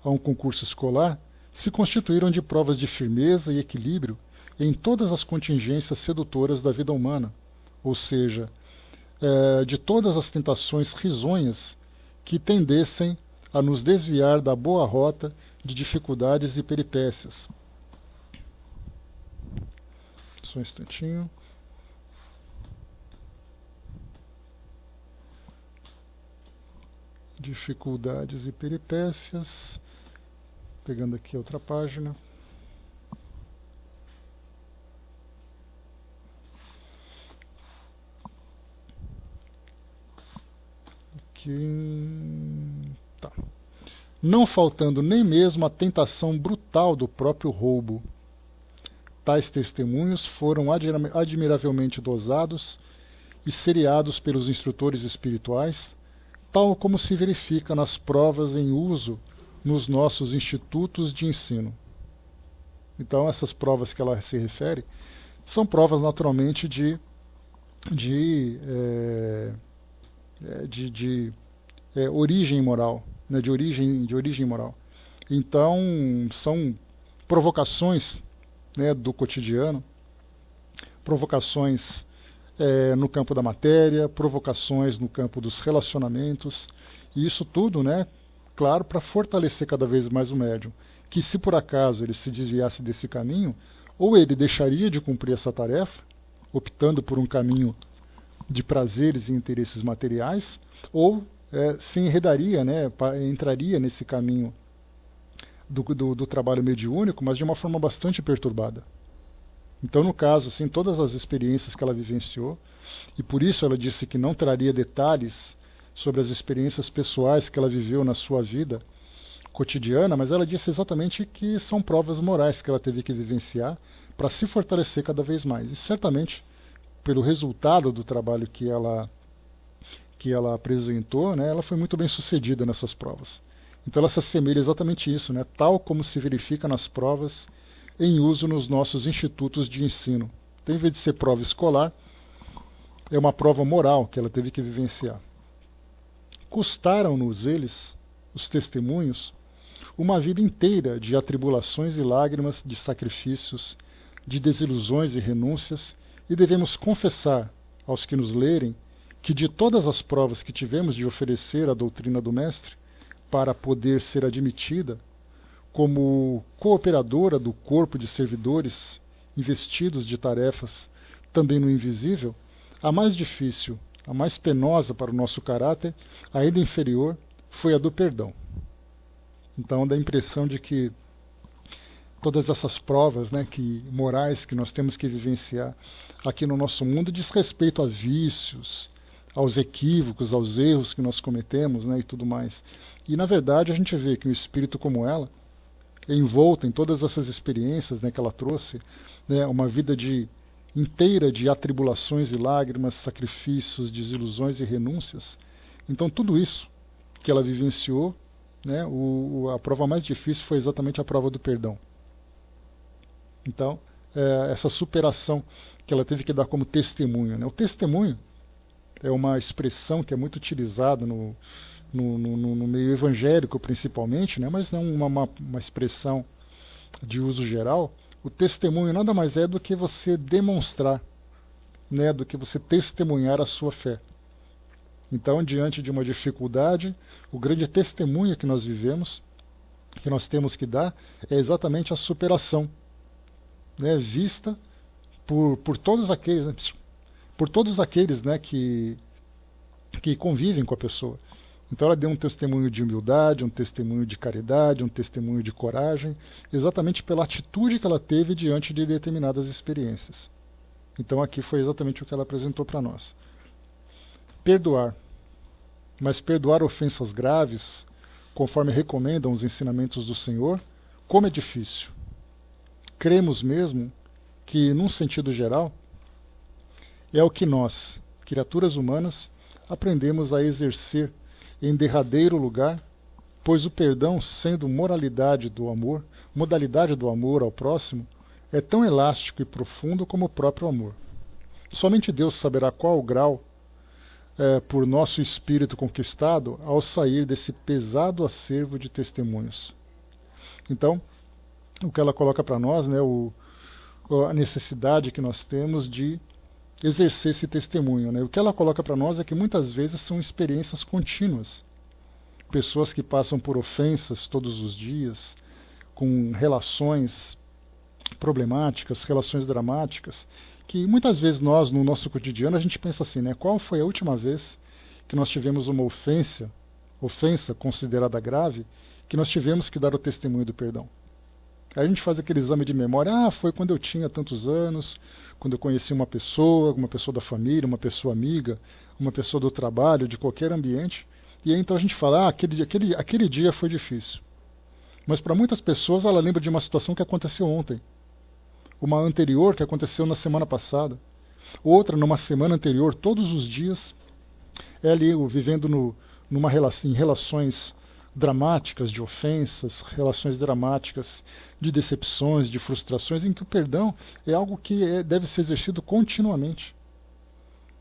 a um concurso escolar, se constituíram de provas de firmeza e equilíbrio em todas as contingências sedutoras da vida humana, ou seja, de todas as tentações risonhas que tendessem a nos desviar da boa rota de dificuldades e peripécias. Só um instantinho. Dificuldades e peripécias. Pegando aqui outra página. Aqui. Tá. Não faltando nem mesmo a tentação brutal do próprio roubo. Tais testemunhos foram admiravelmente dosados e seriados pelos instrutores espirituais, tal como se verifica nas provas em uso nos nossos institutos de ensino. Então, essas provas que ela se refere são provas naturalmente de origem moral, né, de origem moral. Então, são provocações, né, do cotidiano, provocações no campo da matéria, provocações no campo dos relacionamentos, e isso tudo, né, claro, para fortalecer cada vez mais o médium, que se por acaso ele se desviasse desse caminho, ou ele deixaria de cumprir essa tarefa, optando por um caminho de prazeres e interesses materiais, ou se enredaria, né, entraria nesse caminho do trabalho mediúnico, mas de uma forma bastante perturbada. Então, no caso, assim, todas as experiências que ela vivenciou, e por isso ela disse que não traria detalhes sobre as experiências pessoais que ela viveu na sua vida cotidiana, mas ela disse exatamente que são provas morais que ela teve que vivenciar para se fortalecer cada vez mais. E certamente, pelo resultado do trabalho que ela apresentou, né, ela foi muito bem sucedida nessas provas. Então ela se assemelha exatamente isso, né, tal como se verifica nas provas em uso nos nossos institutos de ensino. Então, em vez de ser prova escolar, é uma prova moral que ela teve que vivenciar. Custaram-nos eles, os testemunhos, uma vida inteira de atribulações e lágrimas, de sacrifícios, de desilusões e renúncias, e devemos confessar aos que nos lerem que de todas as provas que tivemos de oferecer à doutrina do Mestre, para poder ser admitida como cooperadora do corpo de servidores investidos de tarefas também no invisível, a mais difícil, a mais penosa para o nosso caráter, ainda inferior, foi a do perdão. Então dá a impressão de que todas essas provas, né, morais que nós temos que vivenciar aqui no nosso mundo diz respeito a vícios, aos equívocos, aos erros que nós cometemos, né, e tudo mais. E na verdade a gente vê que um espírito como ela, envolta em todas essas experiências, né, que ela trouxe, né, uma vida inteira de atribulações e lágrimas, sacrifícios, desilusões e renúncias. Então tudo isso que ela vivenciou, né, a prova mais difícil foi exatamente a prova do perdão. Então, essa superação que ela teve que dar como testemunho, né? O testemunho é uma expressão que é muito utilizada no meio evangélico, principalmente, né? Mas não uma expressão de uso geral. O testemunho nada mais é do que você demonstrar, né? Do que você testemunhar a sua fé. Então, diante de uma dificuldade, o grande testemunho que nós vivemos, que nós temos que dar, é exatamente a superação, né, vista por todos aqueles, né, que convivem com a pessoa. Então ela deu um testemunho de humildade, um testemunho de caridade, um testemunho de coragem, exatamente pela atitude que ela teve diante de determinadas experiências. Então aqui foi exatamente o que ela apresentou para nós. Perdoar. Mas perdoar ofensas graves, conforme recomendam os ensinamentos do Senhor, como é difícil. Cremos mesmo que, num sentido geral, é o que nós, criaturas humanas, aprendemos a exercer em derradeiro lugar, pois o perdão, sendo modalidade do amor ao próximo, é tão elástico e profundo como o próprio amor. Somente Deus saberá qual o grau por nosso espírito conquistado ao sair desse pesado acervo de testemunhos. Então, o que ela coloca para nós, né, a necessidade que nós temos de exercer esse testemunho, né? O que ela coloca para nós é que muitas vezes são experiências contínuas. Pessoas que passam por ofensas todos os dias, com relações problemáticas, relações dramáticas, que muitas vezes nós, no nosso cotidiano, a gente pensa assim, né? Qual foi a última vez que nós tivemos uma ofensa considerada grave, que nós tivemos que dar o testemunho do perdão? Aí a gente faz aquele exame de memória, foi quando eu tinha tantos anos, quando eu conheci uma pessoa da família, uma pessoa amiga, uma pessoa do trabalho, de qualquer ambiente, e aí então a gente fala, aquele dia foi difícil. Mas para muitas pessoas ela lembra de uma situação que aconteceu ontem, uma anterior que aconteceu na semana passada, outra numa semana anterior, todos os dias, é ali vivendo em relações dramáticas de ofensas, relações dramáticas de decepções, de frustrações, em que o perdão é algo que deve ser exercido continuamente.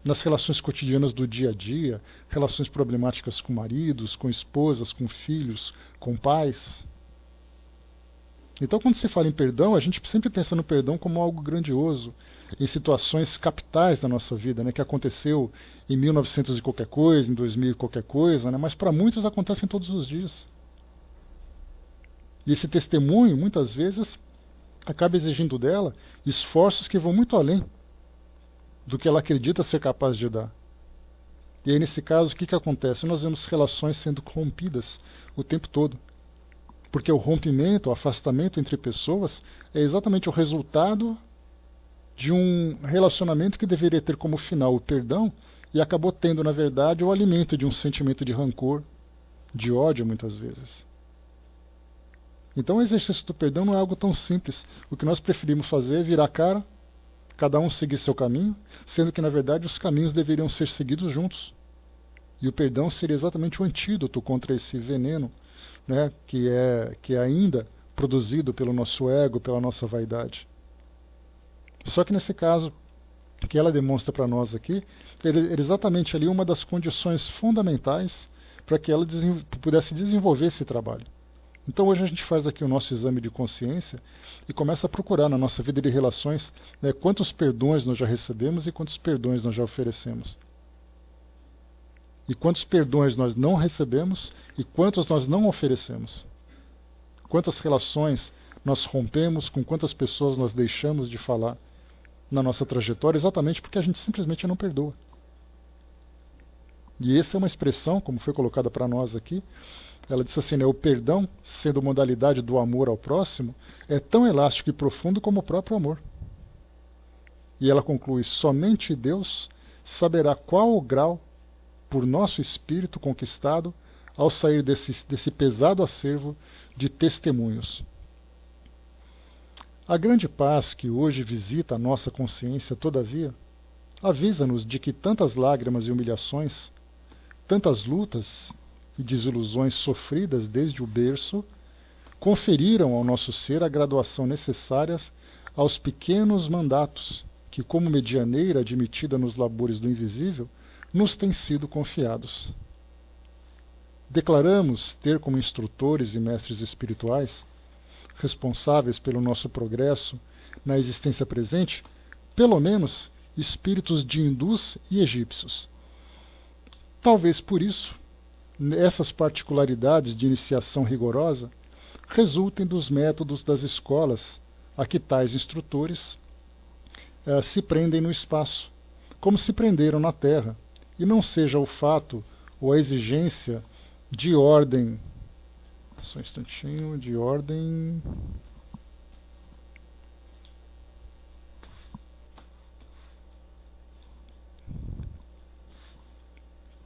Nas relações cotidianas do dia a dia, relações problemáticas com maridos, com esposas, com filhos, com pais. Então, quando se fala em perdão, a gente sempre pensa no perdão como algo grandioso, em situações capitais da nossa vida, né, que aconteceu em 1900 e qualquer coisa, em 2000 e qualquer coisa, né, mas para muitos acontecem todos os dias. E esse testemunho, muitas vezes, acaba exigindo dela esforços que vão muito além do que ela acredita ser capaz de dar. E aí, nesse caso, o que acontece? Nós vemos relações sendo rompidas o tempo todo. Porque o rompimento, o afastamento entre pessoas é exatamente o resultado de um relacionamento que deveria ter como final o perdão e acabou tendo, na verdade, o alimento de um sentimento de rancor, de ódio, muitas vezes. Então, o exercício do perdão não é algo tão simples. O que nós preferimos fazer é virar a cara, cada um seguir seu caminho, sendo que, na verdade, os caminhos deveriam ser seguidos juntos. E o perdão seria exatamente o antídoto contra esse veneno, né, que é ainda produzido pelo nosso ego, pela nossa vaidade. Só que nesse caso, que ela demonstra para nós aqui, era exatamente ali uma das condições fundamentais para que ela pudesse desenvolver esse trabalho. Então hoje a gente faz aqui o nosso exame de consciência e começa a procurar na nossa vida de relações, né, quantos perdões nós já recebemos e quantos perdões nós já oferecemos. E quantos perdões nós não recebemos e quantos nós não oferecemos. Quantas relações nós rompemos, com quantas pessoas nós deixamos de falar na nossa trajetória, exatamente porque a gente simplesmente não perdoa. E essa é uma expressão, como foi colocada para nós aqui, ela disse assim, né, o perdão, sendo modalidade do amor ao próximo, é tão elástico e profundo como o próprio amor. E ela conclui, somente Deus saberá qual o grau por nosso espírito conquistado ao sair desse pesado acervo de testemunhos. A grande paz que hoje visita a nossa consciência, todavia, avisa-nos de que tantas lágrimas e humilhações, tantas lutas e desilusões sofridas desde o berço, conferiram ao nosso ser a graduação necessária aos pequenos mandatos que, como medianeira admitida nos labores do invisível, nos têm sido confiados. Declaramos ter como instrutores e mestres espirituais, responsáveis pelo nosso progresso na existência presente, pelo menos espíritos de hindus e egípcios. Talvez por isso, essas particularidades de iniciação rigorosa resultem dos métodos das escolas a que tais instrutores se prendem no espaço, como se prenderam na Terra, e não seja o fato ou a exigência de ordem, só um instantinho, de ordem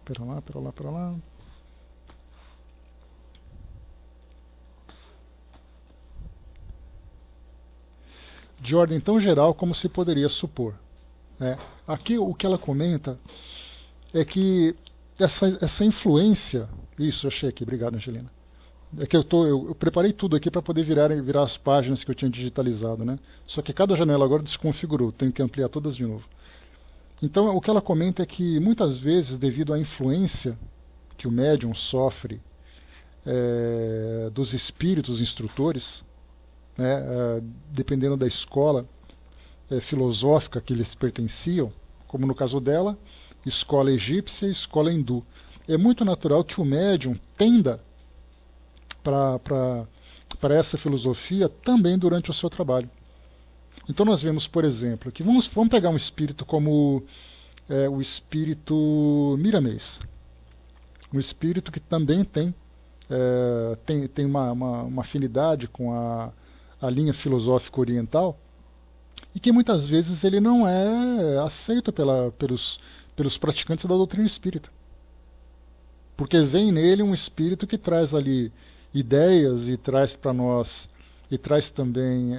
pera lá de ordem tão geral como se poderia supor, né? Aqui o que ela comenta é que essa influência, isso, eu achei aqui, obrigado, Angelina. É que eu preparei tudo aqui para poder virar as páginas que eu tinha digitalizado, né? Só que cada janela agora desconfigurou, tenho que ampliar todas de novo. Então, o que ela comenta é que muitas vezes, devido à influência que o médium sofre dos espíritos instrutores, né, dependendo da escola filosófica que eles pertenciam, como no caso dela, escola egípcia e escola hindu. É muito natural que o médium tenda para essa filosofia também durante o seu trabalho. Então nós vemos, por exemplo, que vamos pegar um espírito como o espírito miramês. Um espírito que também tem uma afinidade com a linha filosófica oriental e que muitas vezes ele não é aceito pelos praticantes da doutrina espírita. Porque vem nele um espírito que traz ali ideias e traz para nós, e traz também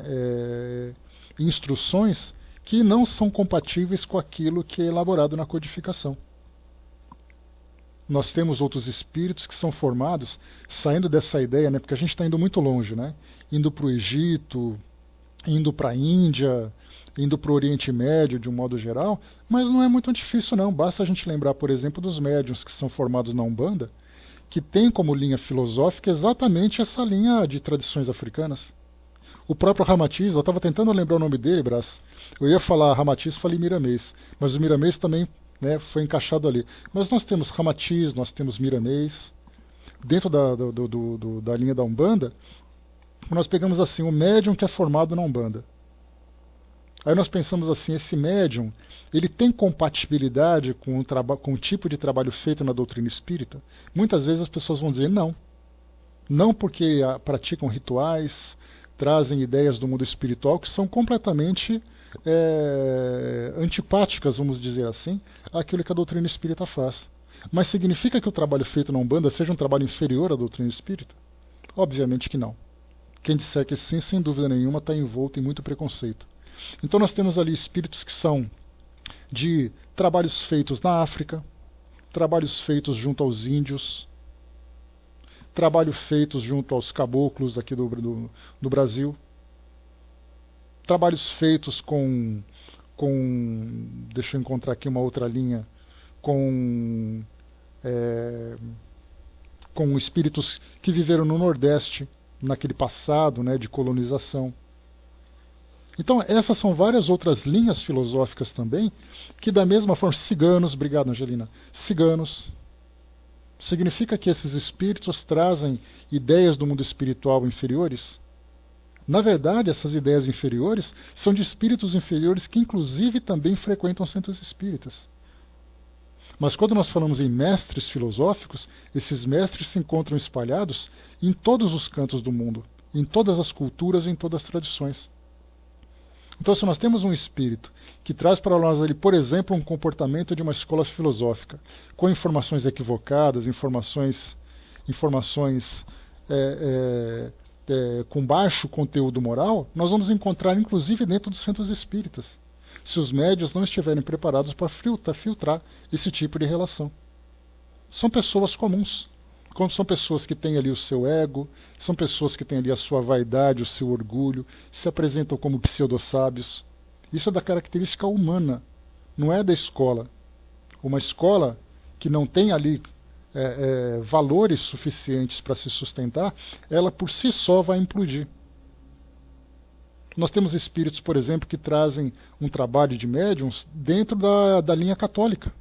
instruções que não são compatíveis com aquilo que é elaborado na codificação. Nós temos outros espíritos que são formados, saindo dessa ideia, né, porque a gente está indo muito longe, né, indo para o Egito, indo para a Índia, indo para o Oriente Médio de um modo geral, mas não é muito difícil não, basta a gente lembrar, por exemplo, dos médiuns que são formados na Umbanda, que tem como linha filosófica exatamente essa linha de tradições africanas. O próprio Ramatiz, eu estava tentando lembrar o nome dele, Brás, eu ia falar Ramatiz, falei Miramês, mas o Miramês também, né, foi encaixado ali. Mas nós temos Ramatiz, nós temos Miramês, dentro da linha da Umbanda, nós pegamos assim, o médium que é formado na Umbanda. Aí nós pensamos assim, esse médium, ele tem compatibilidade com o tipo de trabalho feito na doutrina espírita? Muitas vezes as pessoas vão dizer não. Não porque praticam rituais, trazem ideias do mundo espiritual que são completamente antipáticas, vamos dizer assim, àquilo que a doutrina espírita faz. Mas significa que o trabalho feito na Umbanda seja um trabalho inferior à doutrina espírita? Obviamente que não. Quem disser que sim, sem dúvida nenhuma, está envolto em muito preconceito. Então nós temos ali espíritos que são de trabalhos feitos na África, trabalhos feitos junto aos índios, trabalhos feitos junto aos caboclos aqui do Brasil, trabalhos feitos com, deixa eu encontrar aqui uma outra linha, com espíritos que viveram no Nordeste, naquele passado, né, de colonização. Então essas são várias outras linhas filosóficas também, que da mesma forma, ciganos, obrigado Angelina, ciganos, significa que esses espíritos trazem ideias do mundo espiritual inferiores? Na verdade, essas ideias inferiores são de espíritos inferiores que inclusive também frequentam centros espíritas. Mas quando nós falamos em mestres filosóficos, esses mestres se encontram espalhados em todos os cantos do mundo, em todas as culturas e em todas as tradições. Então, se nós temos um espírito que traz para nós, ali, por exemplo, um comportamento de uma escola filosófica, com informações equivocadas, informações com baixo conteúdo moral, nós vamos encontrar, inclusive, dentro dos centros espíritas, se os médiuns não estiverem preparados para filtrar esse tipo de relação. São pessoas comuns. Quando são pessoas que têm ali o seu ego, são pessoas que têm ali a sua vaidade, o seu orgulho, se apresentam como pseudo-sábios. Isso é da característica humana, não é da escola. Uma escola que não tem ali valores suficientes para se sustentar, ela por si só vai implodir. Nós temos espíritos, por exemplo, que trazem um trabalho de médiums dentro da linha católica.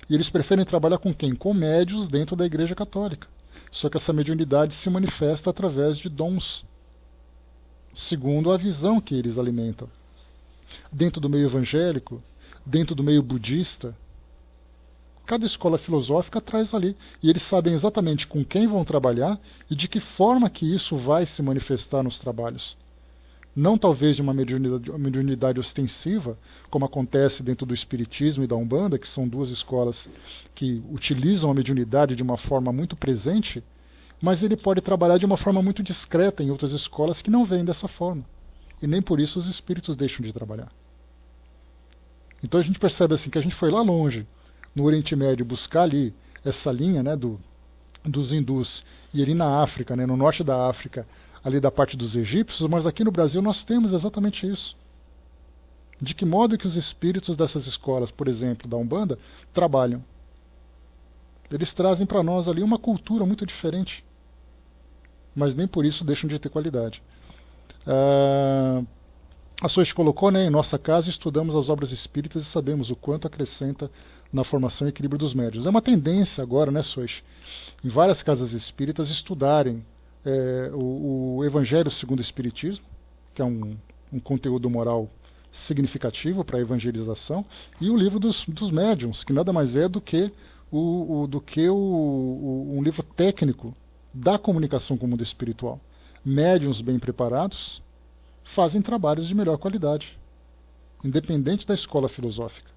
E eles preferem trabalhar com quem? Com médiuns dentro da Igreja Católica. Só que essa mediunidade se manifesta através de dons, segundo a visão que eles alimentam. Dentro do meio evangélico, dentro do meio budista, cada escola filosófica traz ali. E eles sabem exatamente com quem vão trabalhar e de que forma que isso vai se manifestar nos trabalhos. Não talvez de uma mediunidade ostensiva, como acontece dentro do Espiritismo e da Umbanda, que são duas escolas que utilizam a mediunidade de uma forma muito presente, mas ele pode trabalhar de uma forma muito discreta em outras escolas que não vêm dessa forma. E nem por isso os espíritos deixam de trabalhar. Então a gente percebe assim que a gente foi lá longe, no Oriente Médio, buscar ali essa linha, né, dos hindus, e ali na África, né, no norte da África, ali da parte dos egípcios, mas aqui no Brasil nós temos exatamente isso. De que modo que os espíritos dessas escolas, por exemplo, da Umbanda, trabalham? Eles trazem para nós ali uma cultura muito diferente, mas nem por isso deixam de ter qualidade. A Sois colocou, né, em nossa casa estudamos as obras espíritas e sabemos o quanto acrescenta na formação e equilíbrio dos médiuns. É uma tendência agora, né, Sois, em várias casas espíritas estudarem o Evangelho segundo o Espiritismo, que é um conteúdo moral significativo para a evangelização, e o livro dos médiuns, que nada mais é do que um livro técnico da comunicação com o mundo espiritual. Médiuns bem preparados fazem trabalhos de melhor qualidade, independente da escola filosófica.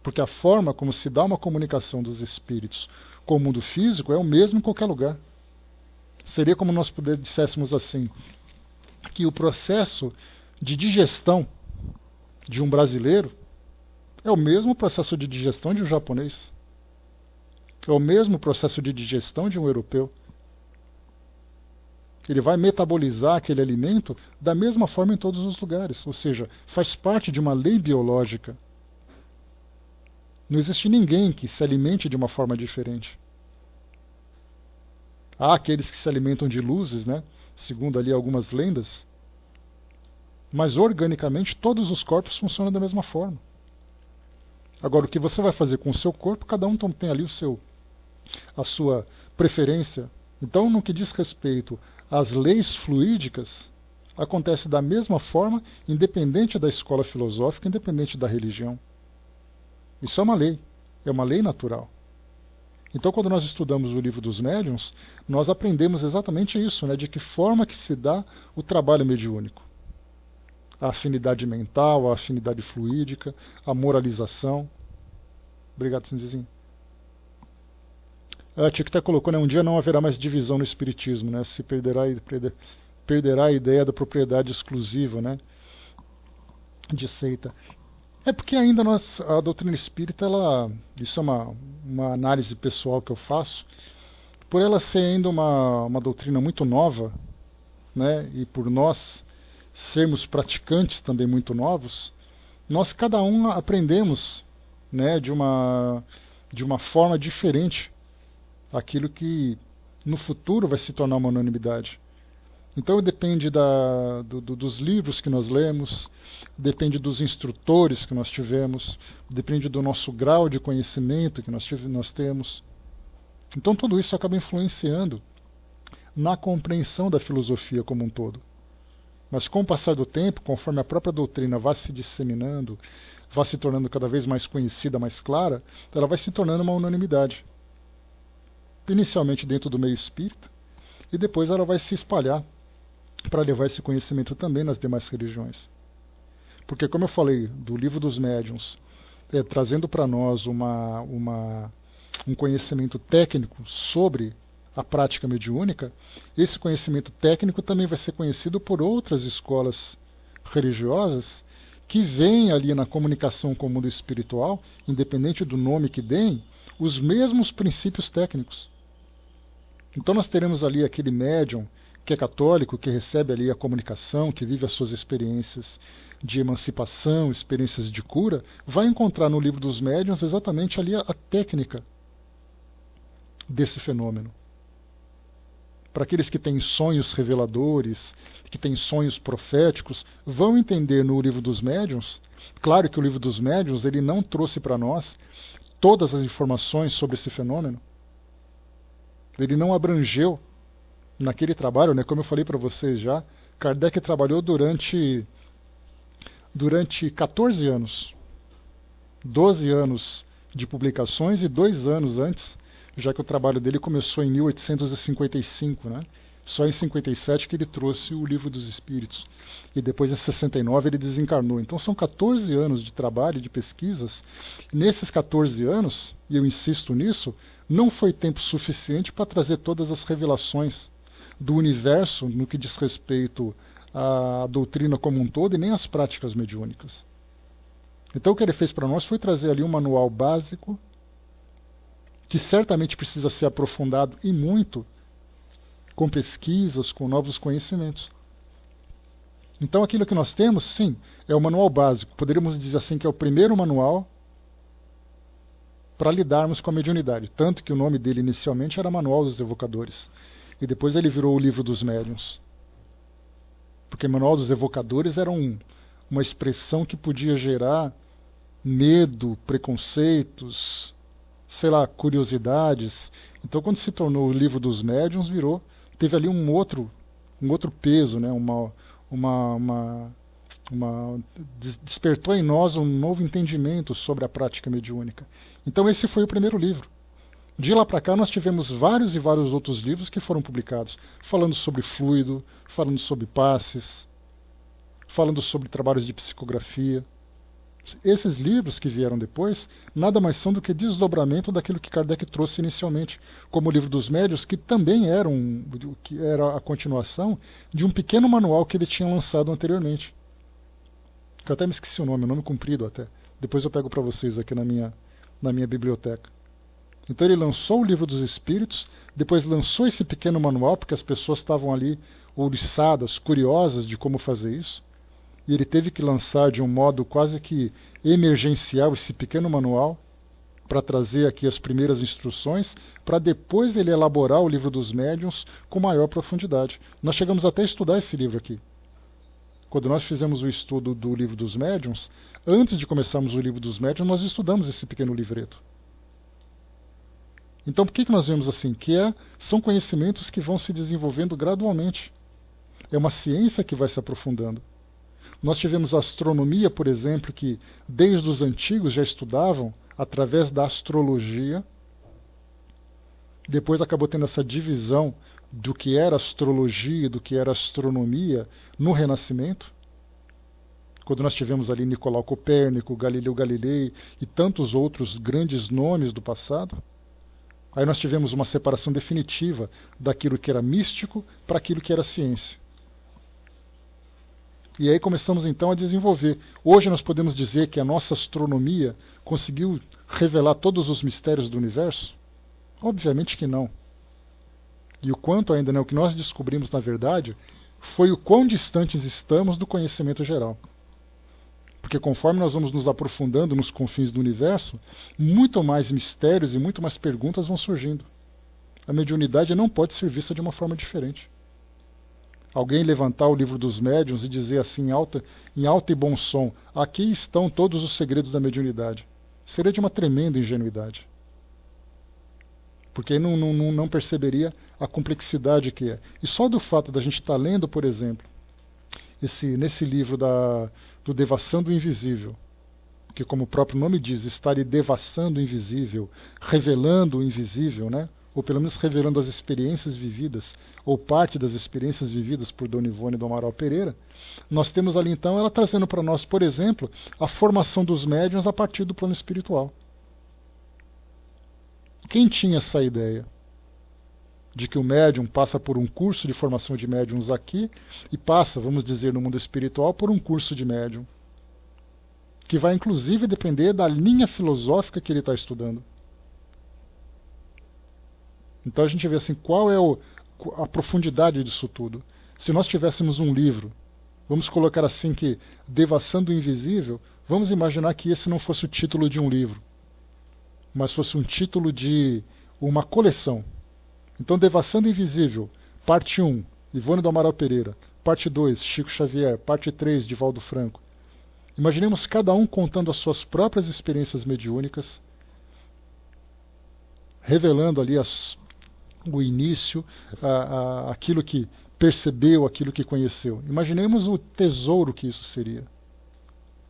Porque a forma como se dá uma comunicação dos espíritos com o mundo físico é o mesmo em qualquer lugar. Seria como nós disséssemos assim, que o processo de digestão de um brasileiro é o mesmo processo de digestão de um japonês. É o mesmo processo de digestão de um europeu. Ele vai metabolizar aquele alimento da mesma forma em todos os lugares. Ou seja, faz parte de uma lei biológica. Não existe ninguém que se alimente de uma forma diferente. Há aqueles que se alimentam de luzes, né? Segundo ali algumas lendas, mas organicamente todos os corpos funcionam da mesma forma. Agora, o que você vai fazer com o seu corpo, cada um tem ali a sua preferência. Então, no que diz respeito às leis fluídicas, acontece da mesma forma, independente da escola filosófica, independente da religião. Isso é uma lei natural. Então, quando nós estudamos o livro dos médiuns, nós aprendemos exatamente isso, né, de que forma que se dá o trabalho mediúnico. A afinidade mental, a afinidade fluídica, a moralização. Obrigado, Cinzizinho. A Tia que até colocou, né, um dia não haverá mais divisão no espiritismo, né, se perderá a ideia da propriedade exclusiva, né, de seita. É porque ainda a doutrina espírita, isso é uma análise pessoal que eu faço, por ela ser ainda uma doutrina muito nova, né, e por nós sermos praticantes também muito novos, nós cada um aprendemos, né, de uma forma diferente aquilo que no futuro vai se tornar uma unanimidade. Então depende dos livros que nós lemos, depende dos instrutores que nós tivemos, depende do nosso grau de conhecimento que nós temos. Então tudo isso acaba influenciando na compreensão da filosofia como um todo. Mas com o passar do tempo, conforme a própria doutrina vai se disseminando, vai se tornando cada vez mais conhecida, mais clara, ela vai se tornando uma unanimidade. Inicialmente dentro do meio espírita, e depois ela vai se espalhar para levar esse conhecimento também nas demais religiões. Porque, como eu falei, do livro dos médiuns, trazendo para nós um conhecimento técnico sobre a prática mediúnica, esse conhecimento técnico também vai ser conhecido por outras escolas religiosas que veem ali na comunicação com o mundo espiritual, independente do nome que deem, os mesmos princípios técnicos. Então nós teremos ali aquele médium que é católico, que recebe ali a comunicação, que vive as suas experiências de emancipação, experiências de cura, vai encontrar no livro dos médiuns exatamente ali a técnica desse fenômeno. Para aqueles que têm sonhos reveladores, que têm sonhos proféticos, vão entender no livro dos médiuns. Claro que o livro dos médiuns ele não trouxe para nós todas as informações sobre esse fenômeno. Ele não abrangeu naquele trabalho, né, como eu falei para vocês já, Kardec trabalhou durante 14 anos. 12 anos de publicações e 2 anos antes, já que o trabalho dele começou em 1855, né? Só em 57 que ele trouxe o Livro dos Espíritos. E depois em 69 ele desencarnou. Então são 14 anos de trabalho, de pesquisas. Nesses 14 anos, e eu insisto nisso, não foi tempo suficiente para trazer todas as revelações do universo no que diz respeito à doutrina como um todo e nem às práticas mediúnicas. Então o que ele fez para nós foi trazer ali um manual básico que certamente precisa ser aprofundado e muito com pesquisas, com novos conhecimentos. Então aquilo que nós temos, sim, é o manual básico. Poderíamos dizer assim que é o primeiro manual para lidarmos com a mediunidade. Tanto que o nome dele inicialmente era Manual dos Evocadores. E depois ele virou o Livro dos Médiuns. Porque Manual dos Evocadores era uma expressão que podia gerar medo, preconceitos, sei lá, curiosidades. Então quando se tornou o Livro dos Médiuns, teve ali um outro peso, né? Despertou em nós um novo entendimento sobre a prática mediúnica. Então esse foi o primeiro livro. De lá para cá nós tivemos vários e vários outros livros que foram publicados, falando sobre fluido, falando sobre passes, falando sobre trabalhos de psicografia. Esses livros que vieram depois, nada mais são do que desdobramento daquilo que Kardec trouxe inicialmente, como o Livro dos Médiuns, que também era a continuação de um pequeno manual que ele tinha lançado anteriormente. Que eu até me esqueci o nome comprido até. Depois eu pego para vocês aqui na minha biblioteca. Então ele lançou o Livro dos Espíritos, depois lançou esse pequeno manual, porque as pessoas estavam ali ouriçadas, curiosas de como fazer isso. E ele teve que lançar de um modo quase que emergencial esse pequeno manual para trazer aqui as primeiras instruções, para depois ele elaborar o Livro dos Médiuns com maior profundidade. Nós chegamos até a estudar esse livro aqui. Quando nós fizemos o estudo do Livro dos Médiuns, antes de começarmos o Livro dos Médiuns, nós estudamos esse pequeno livreto. Então por que nós vemos assim? São conhecimentos que vão se desenvolvendo gradualmente. É uma ciência que vai se aprofundando. Nós tivemos a astronomia, por exemplo, que desde os antigos já estudavam através da astrologia. Depois acabou tendo essa divisão do que era astrologia e do que era astronomia no Renascimento, quando nós tivemos ali Nicolau Copérnico, Galileu Galilei e tantos outros grandes nomes do passado. Aí nós tivemos uma separação definitiva daquilo que era místico para aquilo que era ciência. E aí começamos então a desenvolver. Hoje nós podemos dizer que a nossa astronomia conseguiu revelar todos os mistérios do universo? Obviamente que não. E o quanto ainda não, o que nós descobrimos na verdade foi o quão distantes estamos do conhecimento geral. Porque conforme nós vamos nos aprofundando nos confins do universo, muito mais mistérios e muito mais perguntas vão surgindo. A mediunidade não pode ser vista de uma forma diferente. Alguém levantar o livro dos médiuns e dizer assim em alto e bom som, aqui estão todos os segredos da mediunidade. Seria de uma tremenda ingenuidade. Porque aí não perceberia a complexidade que é. E só do fato da gente estar lendo, por exemplo, nesse livro do Devassando o Invisível, que como o próprio nome diz, está ali devassando o invisível, revelando o invisível, né? Ou pelo menos revelando as experiências vividas, ou parte das experiências vividas por Dona Ivone do Amaral Pereira, nós temos ali então ela trazendo para nós, por exemplo, a formação dos médiuns a partir do plano espiritual. Quem tinha essa ideia de que o médium passa por um curso de formação de médiums aqui e passa, vamos dizer, no mundo espiritual por um curso de médium, que vai inclusive depender da linha filosófica que ele está estudando. Então a gente vê assim, qual é a profundidade disso tudo. Se nós tivéssemos um livro, vamos colocar assim que Devassando o Invisível, vamos imaginar que esse não fosse o título de um livro, mas fosse um título de uma coleção. Então, Devassando o Invisível, parte 1, Ivone do Amaral Pereira, parte 2, Chico Xavier, parte 3, Divaldo Franco. Imaginemos cada um contando as suas próprias experiências mediúnicas, revelando ali o início, aquilo que percebeu, aquilo que conheceu. Imaginemos o tesouro que isso seria.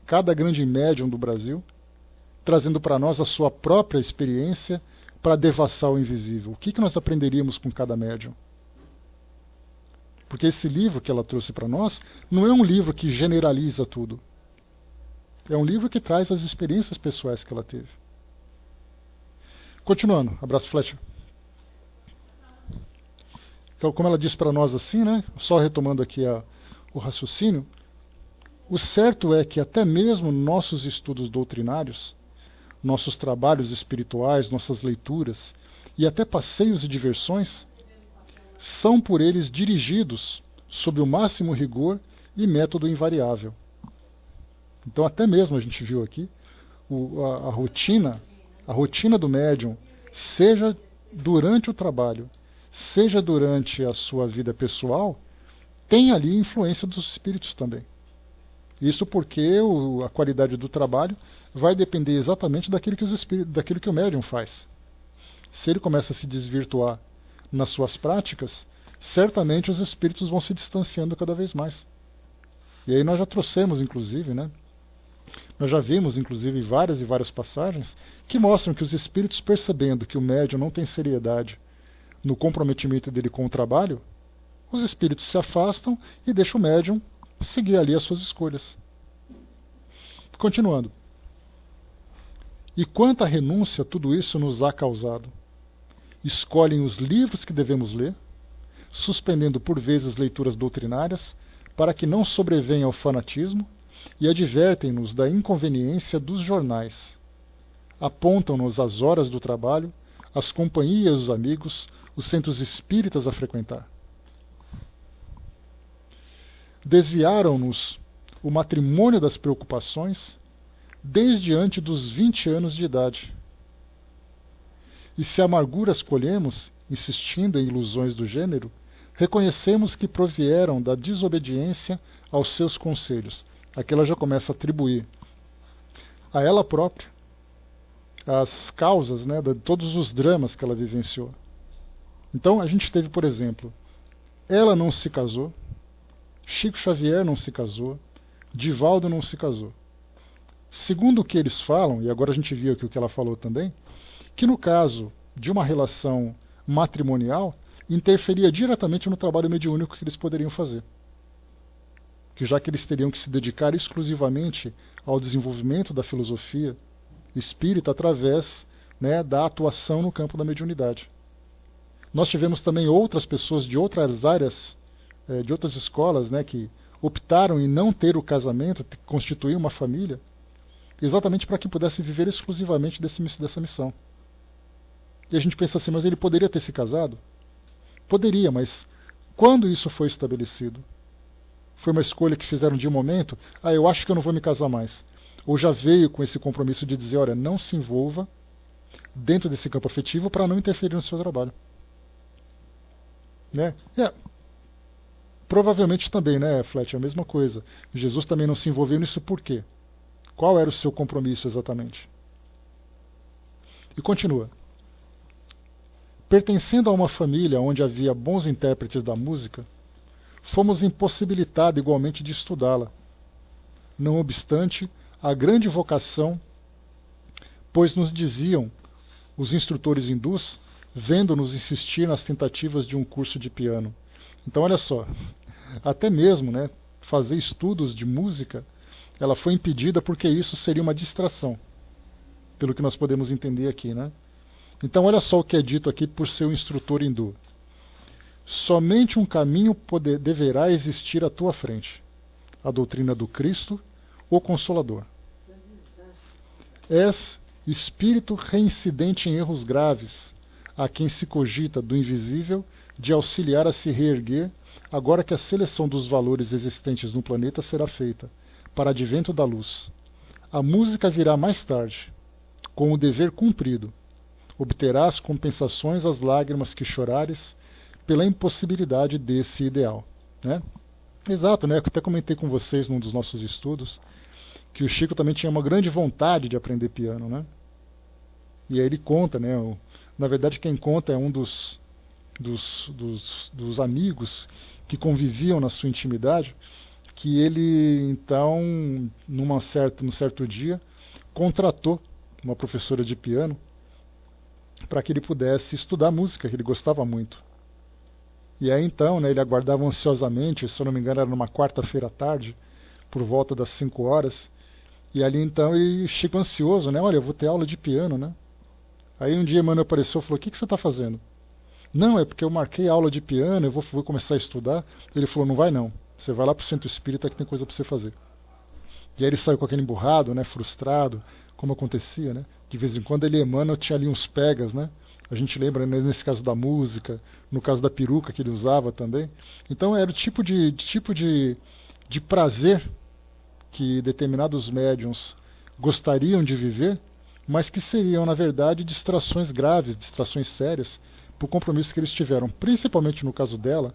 Cada grande médium do Brasil trazendo para nós a sua própria experiência para devassar o invisível. O que nós aprenderíamos com cada médium? Porque esse livro que ela trouxe para nós não é um livro que generaliza tudo. É um livro que traz as experiências pessoais que ela teve. Continuando, abraço, Fletcher. Então, como ela disse para nós assim, né, só retomando aqui o raciocínio, o certo é que até mesmo nossos estudos doutrinários, nossos trabalhos espirituais, nossas leituras e até passeios e diversões são por eles dirigidos sob o máximo rigor e método invariável. Então até mesmo a gente viu aqui a rotina do médium, seja durante o trabalho, seja durante a sua vida pessoal, tem ali influência dos espíritos também. Isso porque a qualidade do trabalho vai depender exatamente daquilo que o médium faz. Se ele começa a se desvirtuar nas suas práticas, certamente os espíritos vão se distanciando cada vez mais. E aí nós já trouxemos, inclusive, né? Nós já vimos, inclusive, várias e várias passagens que mostram que os espíritos, percebendo que o médium não tem seriedade no comprometimento dele com o trabalho, os espíritos se afastam e deixam o médium seguir ali as suas escolhas. Continuando. E quanta renúncia tudo isso nos há causado. Escolhem os livros que devemos ler, suspendendo por vezes leituras doutrinárias, para que não sobrevenha ao fanatismo, e advertem-nos da inconveniência dos jornais. Apontam-nos as horas do trabalho, as companhias dos amigos, os centros espíritas a frequentar. Desviaram-nos o matrimônio das preocupações desde antes dos 20 anos de idade. E se amarguras colhemos, insistindo em ilusões do gênero, reconhecemos que provieram da desobediência aos seus conselhos. Aqui ela já começa a atribuir a ela própria as causas, né, de todos os dramas que ela vivenciou. Então a gente teve, por exemplo, ela não se casou, Chico Xavier não se casou, Divaldo não se casou. Segundo o que eles falam, e agora a gente viu aqui o que ela falou também, que no caso de uma relação matrimonial, interferia diretamente no trabalho mediúnico que eles poderiam fazer. Que já que eles teriam que se dedicar exclusivamente ao desenvolvimento da filosofia espírita através, né, da atuação no campo da mediunidade. Nós tivemos também outras pessoas de outras áreas, de outras escolas, né, que optaram em não ter o casamento, constituir uma família, exatamente para que pudessem viver exclusivamente dessa missão. E a gente pensa assim, mas ele poderia ter se casado? Poderia, mas quando isso foi estabelecido? Foi uma escolha que fizeram de um momento, eu acho que eu não vou me casar mais. Ou já veio com esse compromisso de dizer, olha, não se envolva dentro desse campo afetivo para não interferir no seu trabalho. Né? Provavelmente também, né, Flet, é a mesma coisa. Jesus também não se envolveu nisso por quê? Qual era o seu compromisso exatamente? E continua. Pertencendo a uma família onde havia bons intérpretes da música, fomos impossibilitados igualmente de estudá-la. Não obstante, a grande vocação, pois nos diziam os instrutores hindus, vendo-nos insistir nas tentativas de um curso de piano. Então, olha só, até mesmo, né, fazer estudos de música, ela foi impedida porque isso seria uma distração, pelo que nós podemos entender aqui, né? Então, olha só o que é dito aqui por seu instrutor hindu. Somente um caminho deverá existir à tua frente, a doutrina do Cristo, o Consolador. És espírito reincidente em erros graves, a quem se cogita do invisível de auxiliar a se reerguer, agora que a seleção dos valores existentes no planeta será feita, para advento da luz. A música virá mais tarde, com o dever cumprido. Obterás compensações às lágrimas que chorares pela impossibilidade desse ideal. Né? Exato, né? Eu até comentei com vocês num dos nossos estudos que o Chico também tinha uma grande vontade de aprender piano, né? E aí ele conta, né? Na verdade, quem conta é um dos amigos que conviviam na sua intimidade, que ele, então, num certo dia, contratou uma professora de piano para que ele pudesse estudar música, que ele gostava muito. E aí, então, né, ele aguardava ansiosamente, se eu não me engano, era numa quarta-feira à tarde, por volta das 5 horas, e ali, então, ele chegou ansioso, né? Olha, eu vou ter aula de piano, né? Aí um dia Emmanuel apareceu e falou, o que você está fazendo? Não, é porque eu marquei aula de piano, eu vou começar a estudar. Ele falou, não vai não, você vai lá para o centro espírita que tem coisa para você fazer. E aí ele saiu com aquele emburrado, né, frustrado, como acontecia, né? De vez em quando ele e Emmanuel tinha ali uns pegas, né? A gente lembra, né, nesse caso da música, no caso da peruca que ele usava também. Então era o tipo de prazer que determinados médiuns gostariam de viver, mas que seriam, na verdade, distrações graves, distrações sérias, por compromisso que eles tiveram, principalmente no caso dela,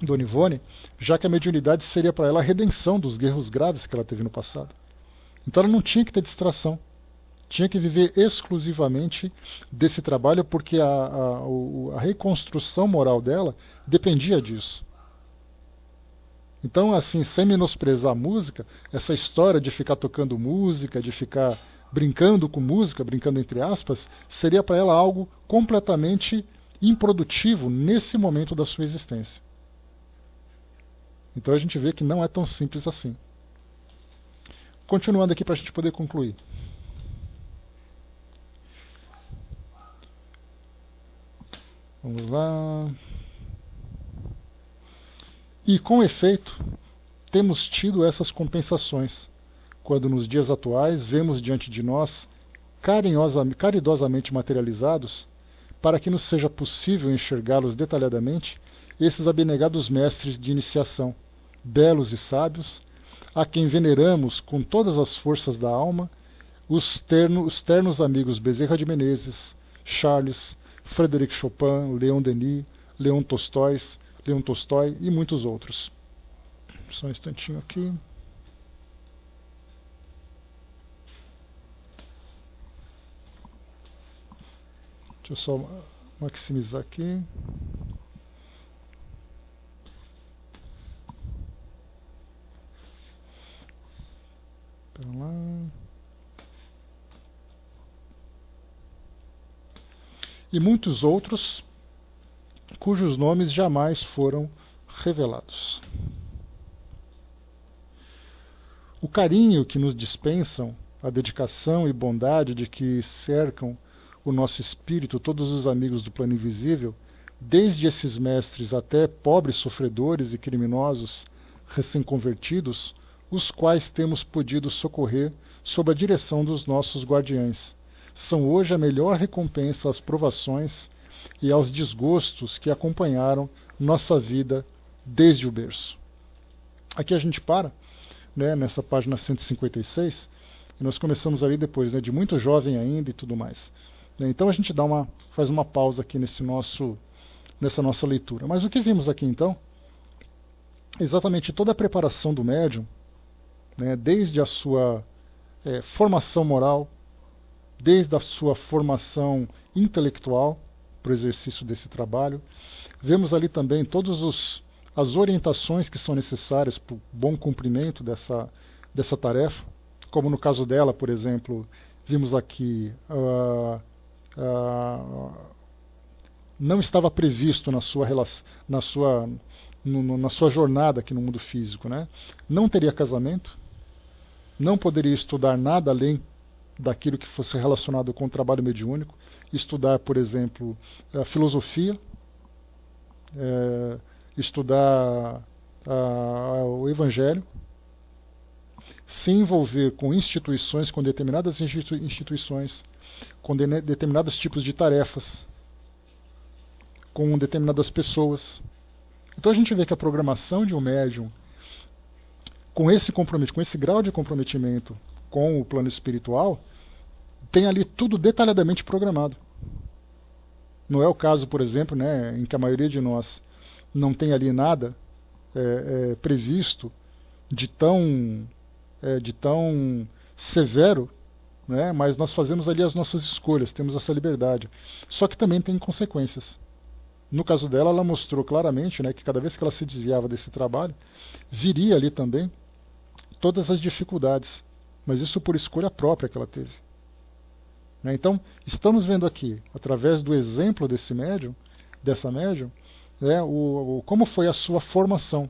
Dona Ivone, já que a mediunidade seria para ela a redenção dos erros graves que ela teve no passado. Então ela não tinha que ter distração, tinha que viver exclusivamente desse trabalho, porque a reconstrução moral dela dependia disso. Então, assim, sem menosprezar a música, essa história de ficar tocando música, de ficar brincando com música, brincando entre aspas, seria para ela algo completamente improdutivo nesse momento da sua existência. Então a gente vê que não é tão simples assim. Continuando aqui para a gente poder concluir. Vamos lá. E com efeito, temos tido essas compensações, quando nos dias atuais vemos diante de nós, caridosamente materializados, para que nos seja possível enxergá-los detalhadamente, esses abnegados mestres de iniciação, belos e sábios, a quem veneramos com todas as forças da alma, os ternos amigos Bezerra de Menezes, Charles, Frédéric Chopin, Leon Denis, Leon Tolstói e muitos outros. Só um instantinho aqui. Deixa eu só maximizar aqui. e muitos outros cujos nomes jamais foram revelados. O carinho que nos dispensam, a dedicação e bondade de que cercam o nosso espírito todos os amigos do plano invisível, desde esses mestres até pobres sofredores e criminosos recém-convertidos, os quais temos podido socorrer sob a direção dos nossos guardiães, são hoje a melhor recompensa às provações e aos desgostos que acompanharam nossa vida desde o berço. Aqui a gente para, né, nessa página 156, e nós começamos ali depois, né, de muito jovem ainda e tudo mais. Então a gente faz uma pausa aqui nessa nossa leitura. Mas o que vimos aqui então? Exatamente toda a preparação do médium, né, desde a sua formação moral, desde a sua formação intelectual para o exercício desse trabalho. Vemos ali também todas as orientações que são necessárias para o bom cumprimento dessa tarefa, como no caso dela, por exemplo, vimos aqui, não estava previsto na sua jornada aqui no mundo físico, né? Não teria casamento, não poderia estudar nada além daquilo que fosse relacionado com o trabalho mediúnico, estudar, por exemplo, a filosofia, estudar o Evangelho, se envolver com instituições, com determinadas instituições, com determinados tipos de tarefas, com determinadas pessoas. Então a gente vê que a programação de um médium, com esse compromisso, com esse grau de comprometimento com o plano espiritual, tem ali tudo detalhadamente programado. Não é o caso, por exemplo, né, em que a maioria de nós não tem ali nada previsto de tão severo, né, mas nós fazemos ali as nossas escolhas, temos essa liberdade. Só que também tem consequências. No caso dela, ela mostrou claramente, né, que cada vez que ela se desviava desse trabalho, viria ali também todas as dificuldades, mas isso por escolha própria que ela teve. Então, estamos vendo aqui, através do exemplo dessa médium, como foi a sua formação,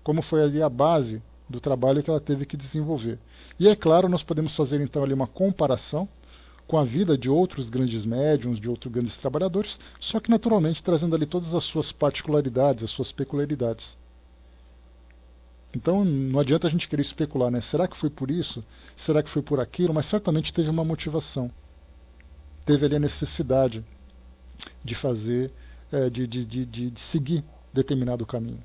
como foi ali a base do trabalho que ela teve que desenvolver. E é claro, nós podemos fazer então ali uma comparação com a vida de outros grandes médiums, de outros grandes trabalhadores, só que naturalmente trazendo ali todas as suas particularidades, as suas peculiaridades. Então não adianta a gente querer especular, né? Será que foi por isso? Será que foi por aquilo? Mas certamente teve uma motivação. Teve ali a necessidade de fazer, de seguir determinado caminho.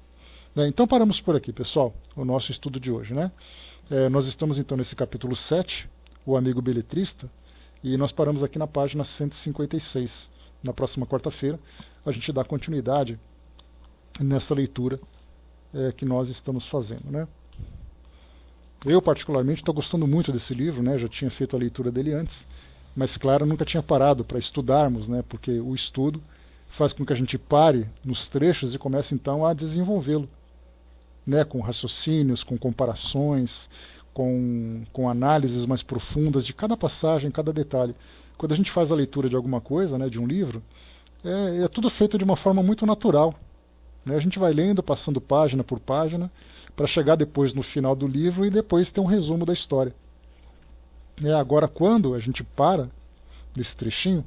Então paramos por aqui, pessoal, o nosso estudo de hoje, né? Nós estamos então nesse capítulo 7, o amigo beletrista, e nós paramos aqui na página 156. Na próxima quarta-feira a gente dá continuidade nessa leitura que nós estamos fazendo, né? Eu particularmente estou gostando muito desse livro, né? Já tinha feito a leitura dele antes, mas claro, nunca tinha parado para estudarmos, né? Porque o estudo faz com que a gente pare nos trechos e comece então a desenvolvê-lo, né? Com raciocínios, com comparações, com análises mais profundas de cada passagem, cada detalhe. Quando a gente faz a leitura de alguma coisa, né? De um livro, é tudo feito de uma forma muito natural. A gente vai lendo, passando página por página, para chegar depois no final do livro e depois ter um resumo da história. Agora, quando a gente para nesse trechinho,